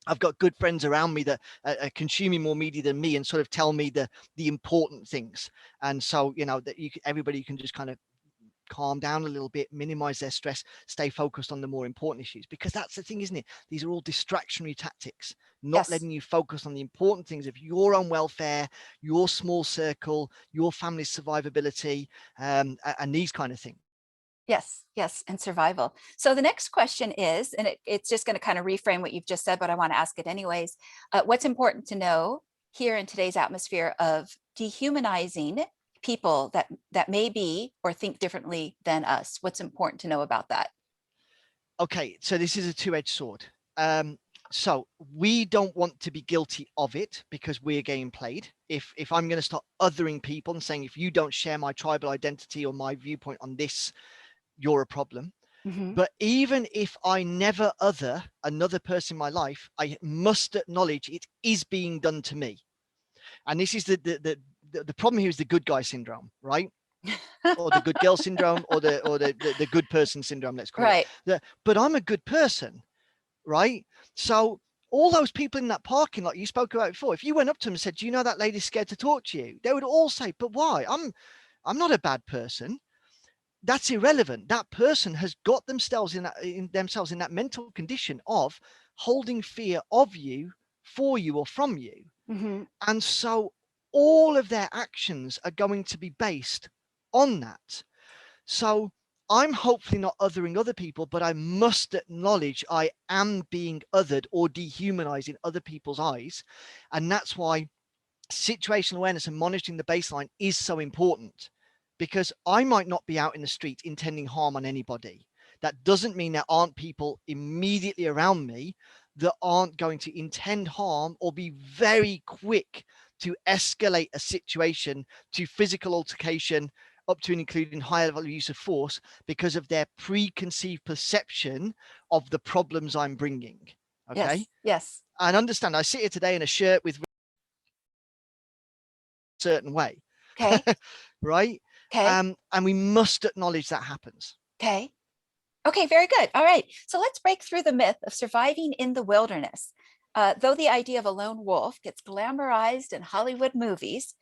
B: I've got good friends around me that are consuming more media than me and sort of tell me the important things. And so, that everybody can just kind of calm down a little bit, minimize their stress, stay focused on the more important issues, because that's the thing, isn't it? These are all distractionary tactics, not letting you focus on the important things of your own welfare, your small circle, your family's survivability, and these kind of things.
A: Yes, and survival. So the next question is, and it's just going to kind of reframe what you've just said, but I want to ask it anyways. What's important to know here in today's atmosphere of dehumanizing people that may be or think differently than us? What's important to know about that?
B: Okay, so this is a two-edged sword. So we don't want to be guilty of it because we're getting played. If I'm going to start othering people and saying, if you don't share my tribal identity or my viewpoint on this, you're a problem. But even if I never other another person in my life, I must acknowledge it is being done to me. And this is the problem here is the good guy syndrome, right? Or the good girl syndrome, or the good person syndrome, let's call it. But I'm a good person, right? So all those people in that parking lot you spoke about before, if you went up to them and said, do you know that lady's scared to talk to you? They would all say, but why? I'm not a bad person. That's irrelevant. That person has got themselves in that mental condition of holding fear of you, for you, or from you.
A: Mm-hmm.
B: And so all of their actions are going to be based on that. So I'm hopefully not othering other people, but I must acknowledge I am being othered or dehumanized in other people's eyes. And that's why situational awareness and monitoring the baseline is so important, because I might not be out in the street intending harm on anybody. That doesn't mean there aren't people immediately around me that aren't going to intend harm or be very quick to escalate a situation to physical altercation, up to and including higher level use of force, because of their preconceived perception of the problems I'm bringing. Okay.
A: Yes. Yes.
B: And understand, I sit here today in a shirt with a certain way.
A: Okay.
B: Right.
A: Okay.
B: And we must acknowledge that happens.
A: Okay. Okay, very good. All right. So let's break through the myth of surviving in the wilderness. Though the idea of a lone wolf gets glamorized in Hollywood movies,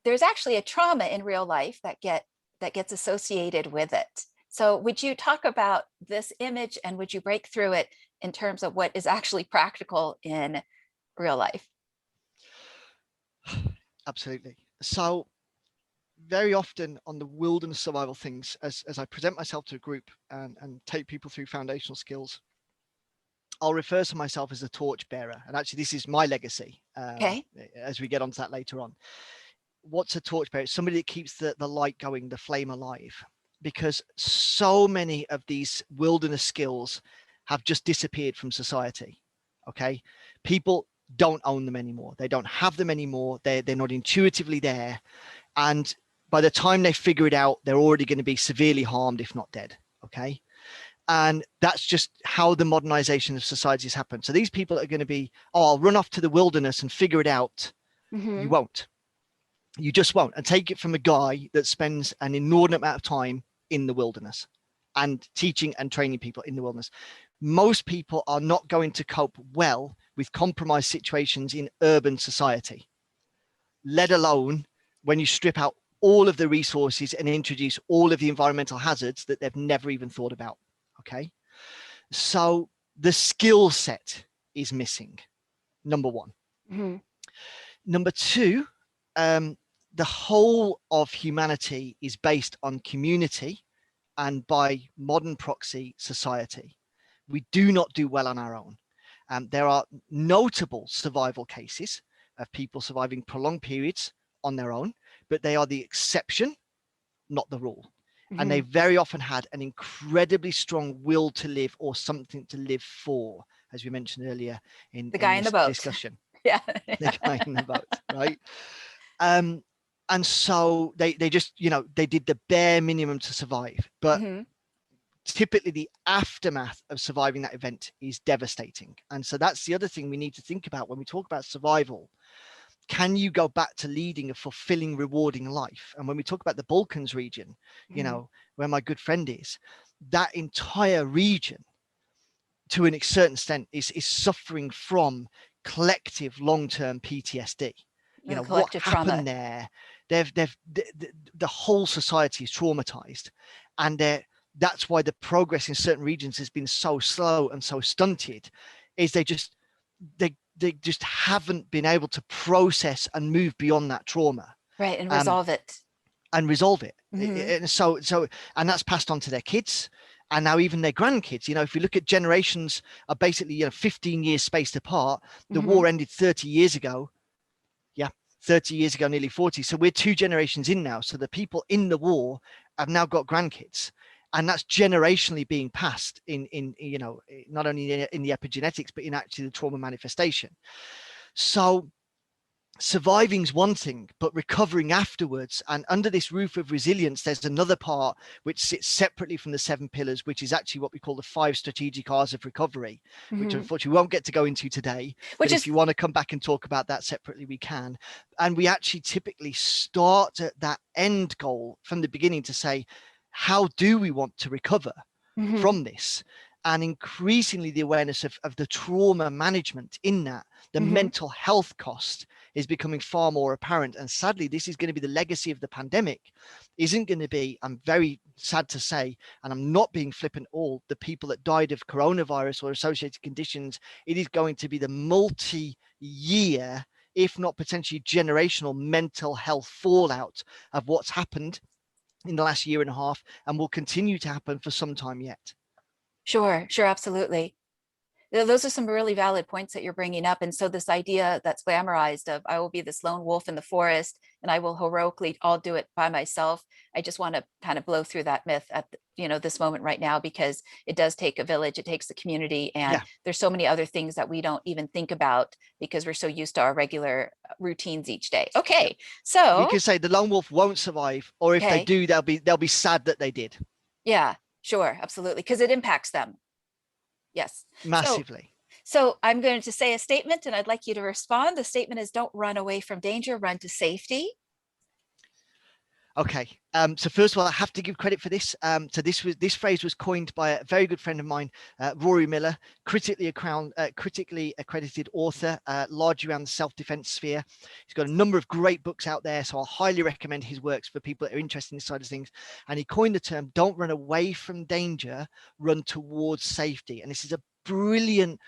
A: there's actually a trauma in real life that gets associated with it. So would you talk about this image, and would you break through it in terms of what is actually practical in real life?
B: Absolutely. So very often on the wilderness survival things, as I present myself to a group and take people through foundational skills, I'll refer to myself as a torchbearer. And actually, this is my legacy.
A: Okay.
B: As we get onto that later on. What's a torchbearer? It's somebody that keeps the light going, the flame alive, because so many of these wilderness skills have just disappeared from society. Okay. People don't own them anymore. They don't have them anymore. They're not intuitively there. And by the time they figure it out, they're already going to be severely harmed, if not dead. Okay. And that's just how the modernization of society has happened. So these people are going to be, oh, I'll run off to the wilderness and figure it out.
A: Mm-hmm.
B: You won't. You just won't. And take it from a guy that spends an inordinate amount of time in the wilderness and teaching and training people in the wilderness. Most people are not going to cope well with compromised situations in urban society, let alone when you strip out all of the resources and introduce all of the environmental hazards that they've never even thought about. Okay. So the skill set is missing, number one.
A: Mm-hmm.
B: Number two, the whole of humanity is based on community and by modern proxy society. We do not do well on our own. There are notable survival cases of people surviving prolonged periods on their own, but they are the exception, not the rule.
A: Mm-hmm.
B: And they very often had an incredibly strong will to live or something to live for, as we mentioned earlier in
A: The guy in the boat
B: discussion.
A: Yeah.
B: The guy in the boat, right? And so they just, they did the bare minimum to survive. But
A: mm-hmm.
B: typically the aftermath of surviving that event is devastating. And so that's the other thing we need to think about when we talk about survival. Can you go back to leading a fulfilling, rewarding life? And when we talk about the Balkans region,
A: Mm-hmm.
B: Where my good friend is, that entire region, to a certain extent, is suffering from collective long-term PTSD. What happened
A: trauma.
B: there? The whole society is traumatized, and that's why the progress in certain regions has been so slow and so stunted. Is they just haven't been able to process and move beyond that trauma,
A: Right, and resolve it.
B: Mm-hmm. And that's passed on to their kids, and now even their grandkids. If you look at generations are basically 15 years spaced apart. The
A: mm-hmm.
B: war ended 30 years ago. 30 years ago, nearly 40. So we're 2 generations in now. So the people in the war have now got grandkids, and that's generationally being passed in not only in the epigenetics, but in actually the trauma manifestation. So surviving's one thing, but recovering afterwards, and under this roof of resilience, there's another part which sits separately from the 7 pillars, which is actually what we call the 5 strategic R's of recovery, mm-hmm. which unfortunately we won't get to go into today. But if you want to come back and talk about that separately, we can. And we actually typically start at that end goal from the beginning to say, how do we want to recover mm-hmm. from this? and increasingly the awareness of the trauma management in that, the mental health cost is becoming far more apparent. And sadly, this is going to be the legacy of the pandemic. Isn't going to be, I'm very sad to say, and I'm not being flippant at all, the people that died of coronavirus or associated conditions. It is going to be the multi-year, if not potentially generational, mental health fallout of what's happened in the last year and a half, and will continue to happen for some time yet.
A: Sure, sure, absolutely. Those are some really valid points that you're bringing up. And so this idea that's glamorized of I will be this lone wolf in the forest and I will heroically all do it by myself. I just want to kind of blow through that myth at this moment right now, because it does take a village, it takes the community, and there's so many other things that we don't even think about because we're so used to our regular routines each day. Okay, so
B: we can say the lone wolf won't survive, or if they do, they'll be sad that they did.
A: Yeah, sure, absolutely, because it impacts them. Yes.
B: Massively.
A: So I'm going to say a statement and I'd like you to respond. The statement is, don't run away from danger, run to safety.
B: Okay. So first of all, I have to give credit for this. So this phrase was coined by a very good friend of mine, Rory Miller, critically accredited author, largely around the self-defense sphere. He's got a number of great books out there, so I highly recommend his works for people that are interested in this side of things. And he coined the term, don't run away from danger, run towards safety. And this is a brilliant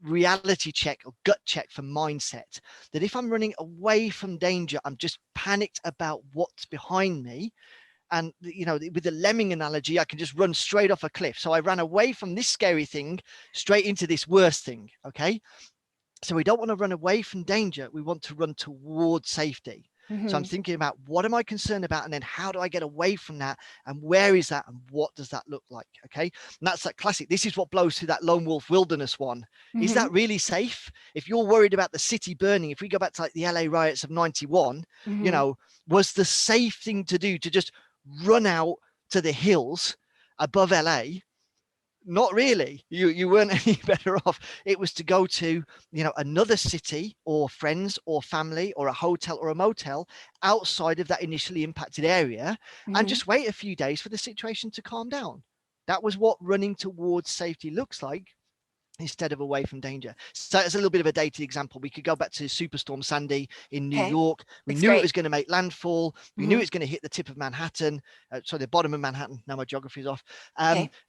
B: reality check or gut check for mindset, that if I'm running away from danger, I'm just panicked about what's behind me. And with the lemming analogy, I can just run straight off a cliff. So I ran away from this scary thing straight into this worst thing. Okay, so we don't want to run away from danger, we want to run towards safety. So I'm thinking about, what am I concerned about? And then how do I get away from that? And where is that? And what does that look like? Okay. And that's that classic. This is what blows through that lone wolf wilderness one. Is that really safe? If you're worried about the city burning, if we go back to like the LA riots of 91, was the safe thing to do to just run out to the hills above LA? Not really. You weren't any better off. It was to go to, another city or friends or family or a hotel or a motel outside of that initially impacted area and just wait a few days for the situation to calm down. That was what running towards safety looks like, instead of away from danger. So it's a little bit of a dated example. We could go back to Superstorm Sandy in New York. We knew it was going to make landfall. We knew it was going to hit the tip of Manhattan, so the bottom of Manhattan. Now my geography is off.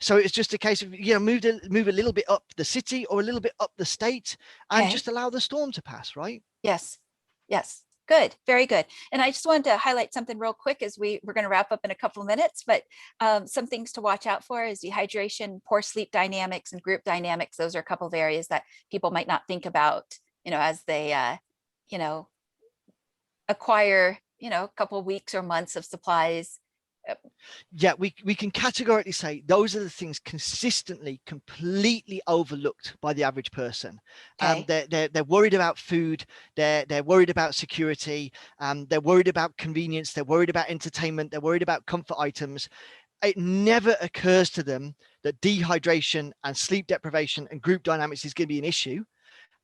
B: So it's just a case of, move a little bit up the city or a little bit up the state and just allow the storm to pass, right?
A: Yes. Good. Very good. And I just wanted to highlight something real quick as we're going to wrap up in a couple of minutes, but some things to watch out for is dehydration, poor sleep dynamics, and group dynamics. Those are a couple of areas that people might not think about, as they, acquire, a couple of weeks or months of supplies.
B: Yeah, we can categorically say those are the things consistently completely overlooked by the average person. They're worried about food, they're worried about security, they're worried about convenience, they're worried about entertainment, they're worried about comfort items. It never occurs to them that dehydration and sleep deprivation and group dynamics is going to be an issue.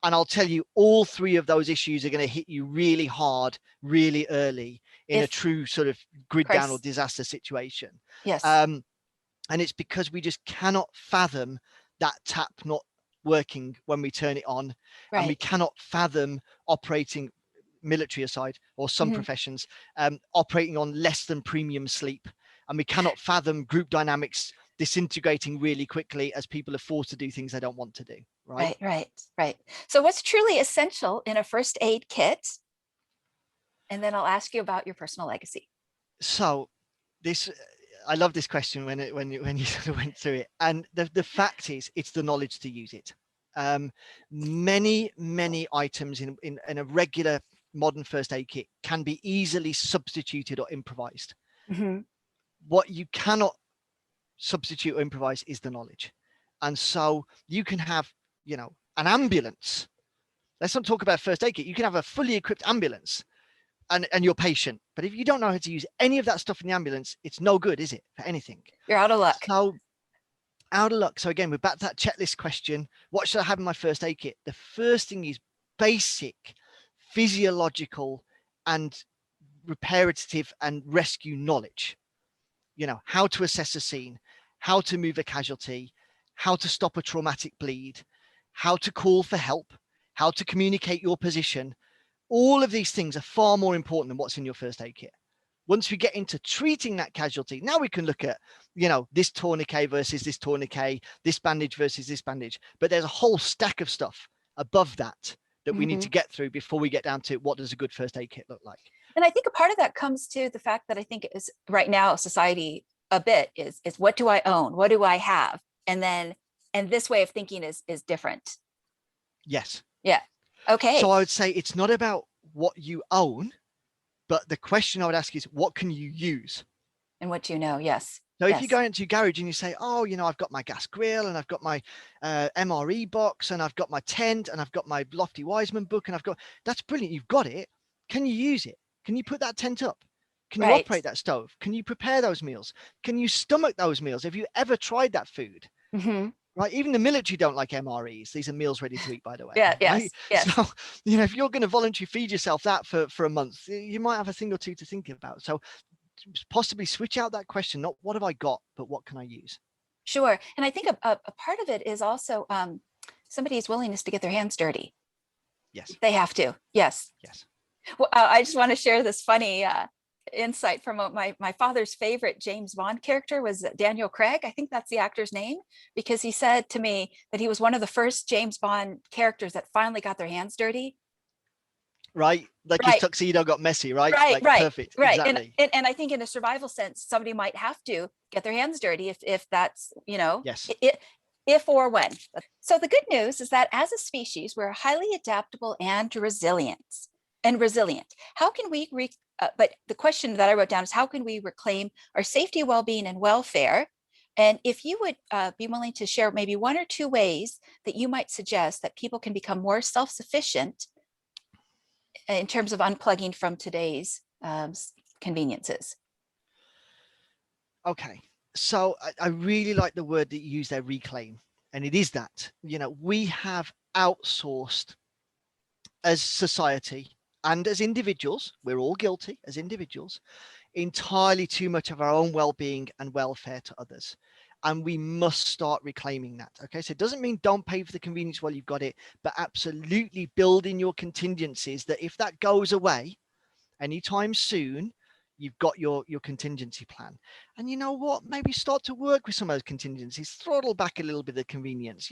B: And I'll tell you, all three of those issues are going to hit you really hard, really early in a true sort of grid down or disaster situation.
A: Yes.
B: And it's because we just cannot fathom that tap not working when we turn it on. Right. And we cannot fathom operating, military aside, or some professions, operating on less than premium sleep. And we cannot fathom group dynamics disintegrating really quickly as people are forced to do things they don't want to do.
A: Right. So what's truly essential in a first aid kit? And then I'll ask you about your personal legacy.
B: So I love this question when you sort of went through it. And the fact is, it's the knowledge to use it. Many items in a regular modern first aid kit can be easily substituted or improvised. What you cannot substitute or improvise is the knowledge. And so you can have, an ambulance. Let's not talk about first aid kit. You can have a fully equipped ambulance and your patient. But if you don't know how to use any of that stuff in the ambulance, it's no good, is it, for anything?
A: You're out of luck.
B: So out of luck. So again, we're back to that checklist question. What should I have in my first aid kit? The first thing is basic physiological and reparative and rescue knowledge. How to assess a scene, how to move a casualty, how to stop a traumatic bleed, how to call for help, how to communicate your position. All of these things are far more important than what's in your first aid kit. Once we get into treating that casualty, now we can look at, this tourniquet versus this tourniquet, this bandage versus this bandage. But there's a whole stack of stuff above that we need to get through before we get down to what does a good first aid kit look like.
A: And I think a part of that comes to the fact that I think is right now society a bit is what do I own? What do I have? And this way of thinking is different.
B: Yes.
A: Yeah. Okay.
B: So I would say it's not about what you own, but the question I would ask is, what can you use?
A: And what you know, yes.
B: So if you go into your garage and you say, oh, I've got my gas grill and I've got my MRE box and I've got my tent and I've got my Lofty Wiseman book and that's brilliant. You've got it. Can you use it? Can you put that tent up? Can you operate that stove? Can you prepare those meals? Can you stomach those meals? Have you ever tried that food?
A: Mm-hmm.
B: Right. Even the military don't like MREs. These are meals ready to eat, by the way.
A: Yeah.
B: Right?
A: Yes.
B: So, if you're going to voluntarily feed yourself that for a month, you might have a thing or two to think about. So possibly switch out that question, not what have I got, but what can I use?
A: Sure. And I think a part of it is also somebody's willingness to get their hands dirty.
B: Yes.
A: They have to. Yes.
B: Yes.
A: Well, I just want to share this funny insight from my father's favorite James Bond character was Daniel Craig. I think that's the actor's name, because he said to me that he was one of the first James Bond characters that finally got their hands dirty.
B: Right. Like his tuxedo got messy, right?
A: Right.
B: Perfect.
A: Right.
B: Exactly.
A: And I think in a survival sense, somebody might have to get their hands dirty if that's,
B: yes.
A: If or when. So the good news is that as a species, we're highly adaptable and resilient. How can we but the question that I wrote down is, how can we reclaim our safety, well-being, and welfare? And if you would be willing to share maybe one or two ways that you might suggest that people can become more self-sufficient in terms of unplugging from today's conveniences.
B: Okay. So I really like the word that you use there, reclaim. And it is that, we have outsourced as society and as individuals, we're all guilty as individuals, entirely too much of our own well-being and welfare to others. And we must start reclaiming that. Okay. So it doesn't mean don't pay for the convenience while you've got it, but absolutely build in your contingencies that if that goes away anytime soon, you've got your contingency plan. And you know what? Maybe start to work with some of those contingencies, throttle back a little bit of convenience,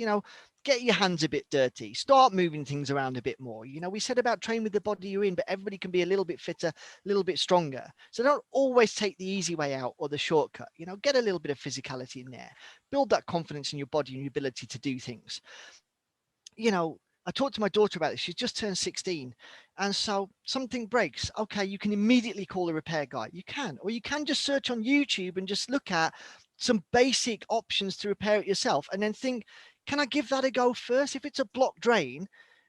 B: get your hands a bit dirty, start moving things around a bit more. We said about train with the body you're in, but everybody can be a little bit fitter, a little bit stronger. So don't always take the easy way out or the shortcut, get a little bit of physicality in there, build that confidence in your body and your ability to do things. I talked to my daughter about this. She's just turned 16. And so something breaks. Okay, you can immediately call a repair guy. You can, or you can just search on YouTube and just look at some basic options to repair it yourself and then think, can I give that a go first? If it's a blocked drain,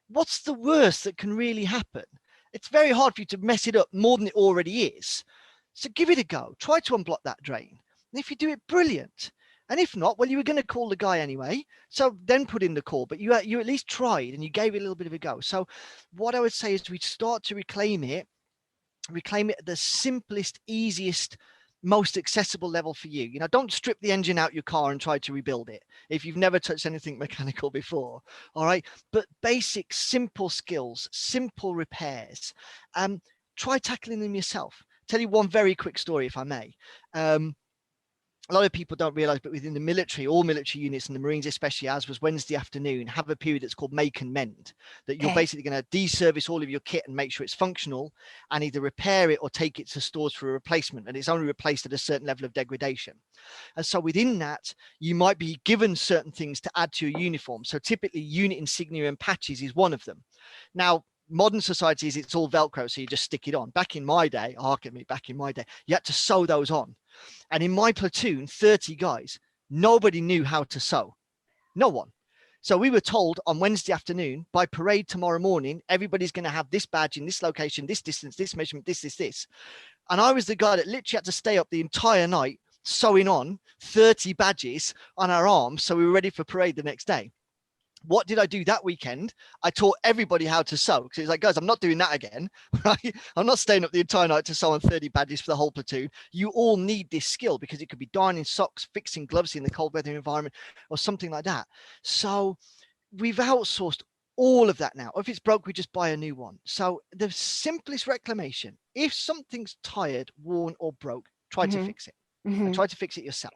B: what's the worst that can really happen? It's very hard for you to mess it up more than it already is. So give it a go. Try to unblock that drain. And if you do it, brilliant. And if not, well, you were going to call the guy anyway. So then put in the call, but you at least tried and you gave it a little bit of a go. So what I would say is we start to reclaim it at the simplest, easiest, most accessible level for you. Don't strip the engine out your car and try to rebuild it if you've never touched anything mechanical before. All right. But basic, simple skills, simple repairs. Try tackling them yourself. Tell you one very quick story, if I may. A lot of people don't realize, but within the military, all military units and the Marines, especially as was Wednesday afternoon, have a period that's called make and mend, that you're basically going to deservice all of your kit and make sure it's functional and either repair it or take it to stores for a replacement. And it's only replaced at a certain level of degradation. And so within that, you might be given certain things to add to your uniform. So typically unit insignia and patches is one of them. Now, modern societies, it's all Velcro, so you just stick it on. Back in my day, you had to sew those on. And in my platoon, 30 guys, nobody knew how to sew. No one. So we were told on Wednesday afternoon, by parade tomorrow morning, everybody's going to have this badge in this location, this distance, this measurement, this. And I was the guy that literally had to stay up the entire night sewing on 30 badges on our arms so we were ready for parade the next day. What did I do that weekend? I taught everybody how to sew, because it's like, guys, I'm not doing that again. Right? I'm not staying up the entire night to sew on 30 badges for the whole platoon. You all need this skill, because it could be darning socks, fixing gloves in the cold weather environment, or something like that. So we've outsourced all of that now. If it's broke, we just buy a new one. So the simplest reclamation: if something's tired, worn, or broke, try to fix it, and try to fix it yourself.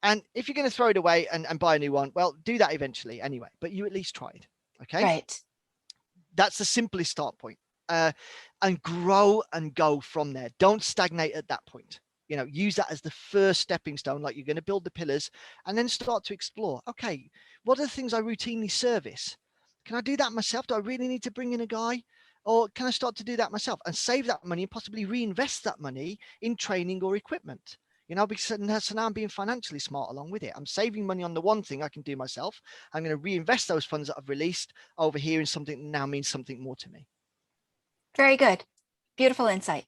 B: And if you're going to throw it away and buy a new one, well, do that eventually anyway, but you at least tried. Okay.
A: Right.
B: That's the simplest start point. And grow and go from there. Don't stagnate at that point. Use that as the first stepping stone, like you're going to build the pillars, and then start to explore. Okay, what are the things I routinely service? Can I do that myself? Do I really need to bring in a guy? Or can I start to do that myself and save that money and possibly reinvest that money in training or equipment? Because so now I'm being financially smart along with it. I'm saving money on the one thing I can do myself. I'm going to reinvest those funds that I've released over here in something that now means something more to me.
A: Very good. Beautiful insight.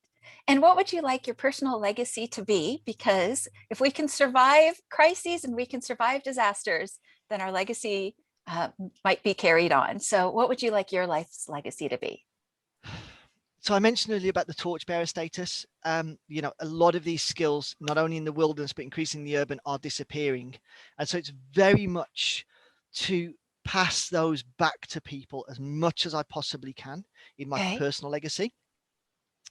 A: And what would you like your personal legacy to be? Because if we can survive crises and we can survive disasters, then our legacy might be carried on. So what would you like your life's legacy to be?
B: So I mentioned earlier about the torchbearer status. A lot of these skills, not only in the wilderness, but increasingly the urban, are disappearing. And so it's very much to pass those back to people as much as I possibly can in my personal legacy,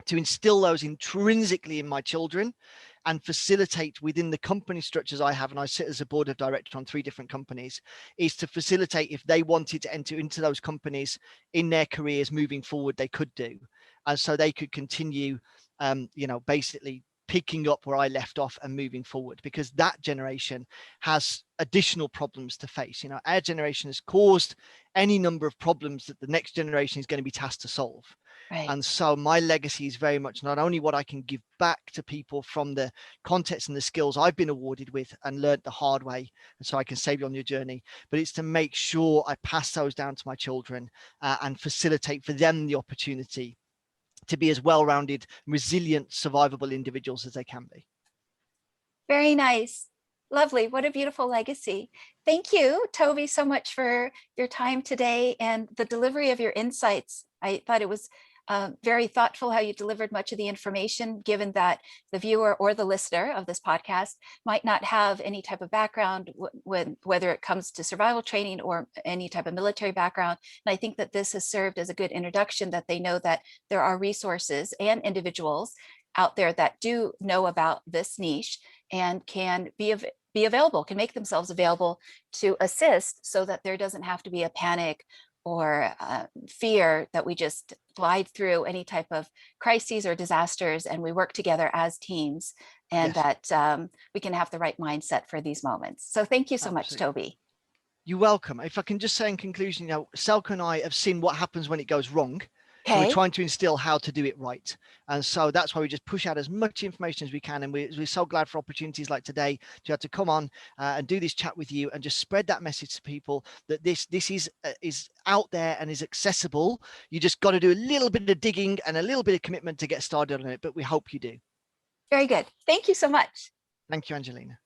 B: to instill those intrinsically in my children and facilitate within the company structures I have. And I sit as a board of director on 3 different companies, is to facilitate, if they wanted to enter into those companies in their careers moving forward, they could do. And so they could continue, basically picking up where I left off and moving forward, because that generation has additional problems to face. Our generation has caused any number of problems that the next generation is going to be tasked to solve. Right. And so my legacy is very much not only what I can give back to people from the context and the skills I've been awarded with and learned the hard way, and so I can save you on your journey, but it's to make sure I pass those down to my children and facilitate for them the opportunity to be as well-rounded, resilient, survivable individuals as they can be.
A: Very nice. Lovely. What a beautiful legacy. Thank you, Toby, so much for your time today and the delivery of your insights. I thought it was very thoughtful how you delivered much of the information, given that the viewer or the listener of this podcast might not have any type of background, whether it comes to survival training or any type of military background. And I think that this has served as a good introduction, that they know that there are resources and individuals out there that do know about this niche and can be available, can make themselves available to assist, so that there doesn't have to be a panic or fear, that we just glide through any type of crises or disasters and we work together as teams, and that we can have the right mindset for these moments. So thank you so much, Toby.
B: You're welcome. If I can just say in conclusion, Selka and I have seen what happens when it goes wrong. So we're trying to instill how to do it right. And so that's why we just push out as much information as we can. And we're so glad for opportunities like today to have to come on and do this chat with you and just spread that message to people that this is out there and is accessible. You just got to do a little bit of digging and a little bit of commitment to get started on it, but we hope you do.
A: Very good. Thank you so much.
B: Thank you, Angelina.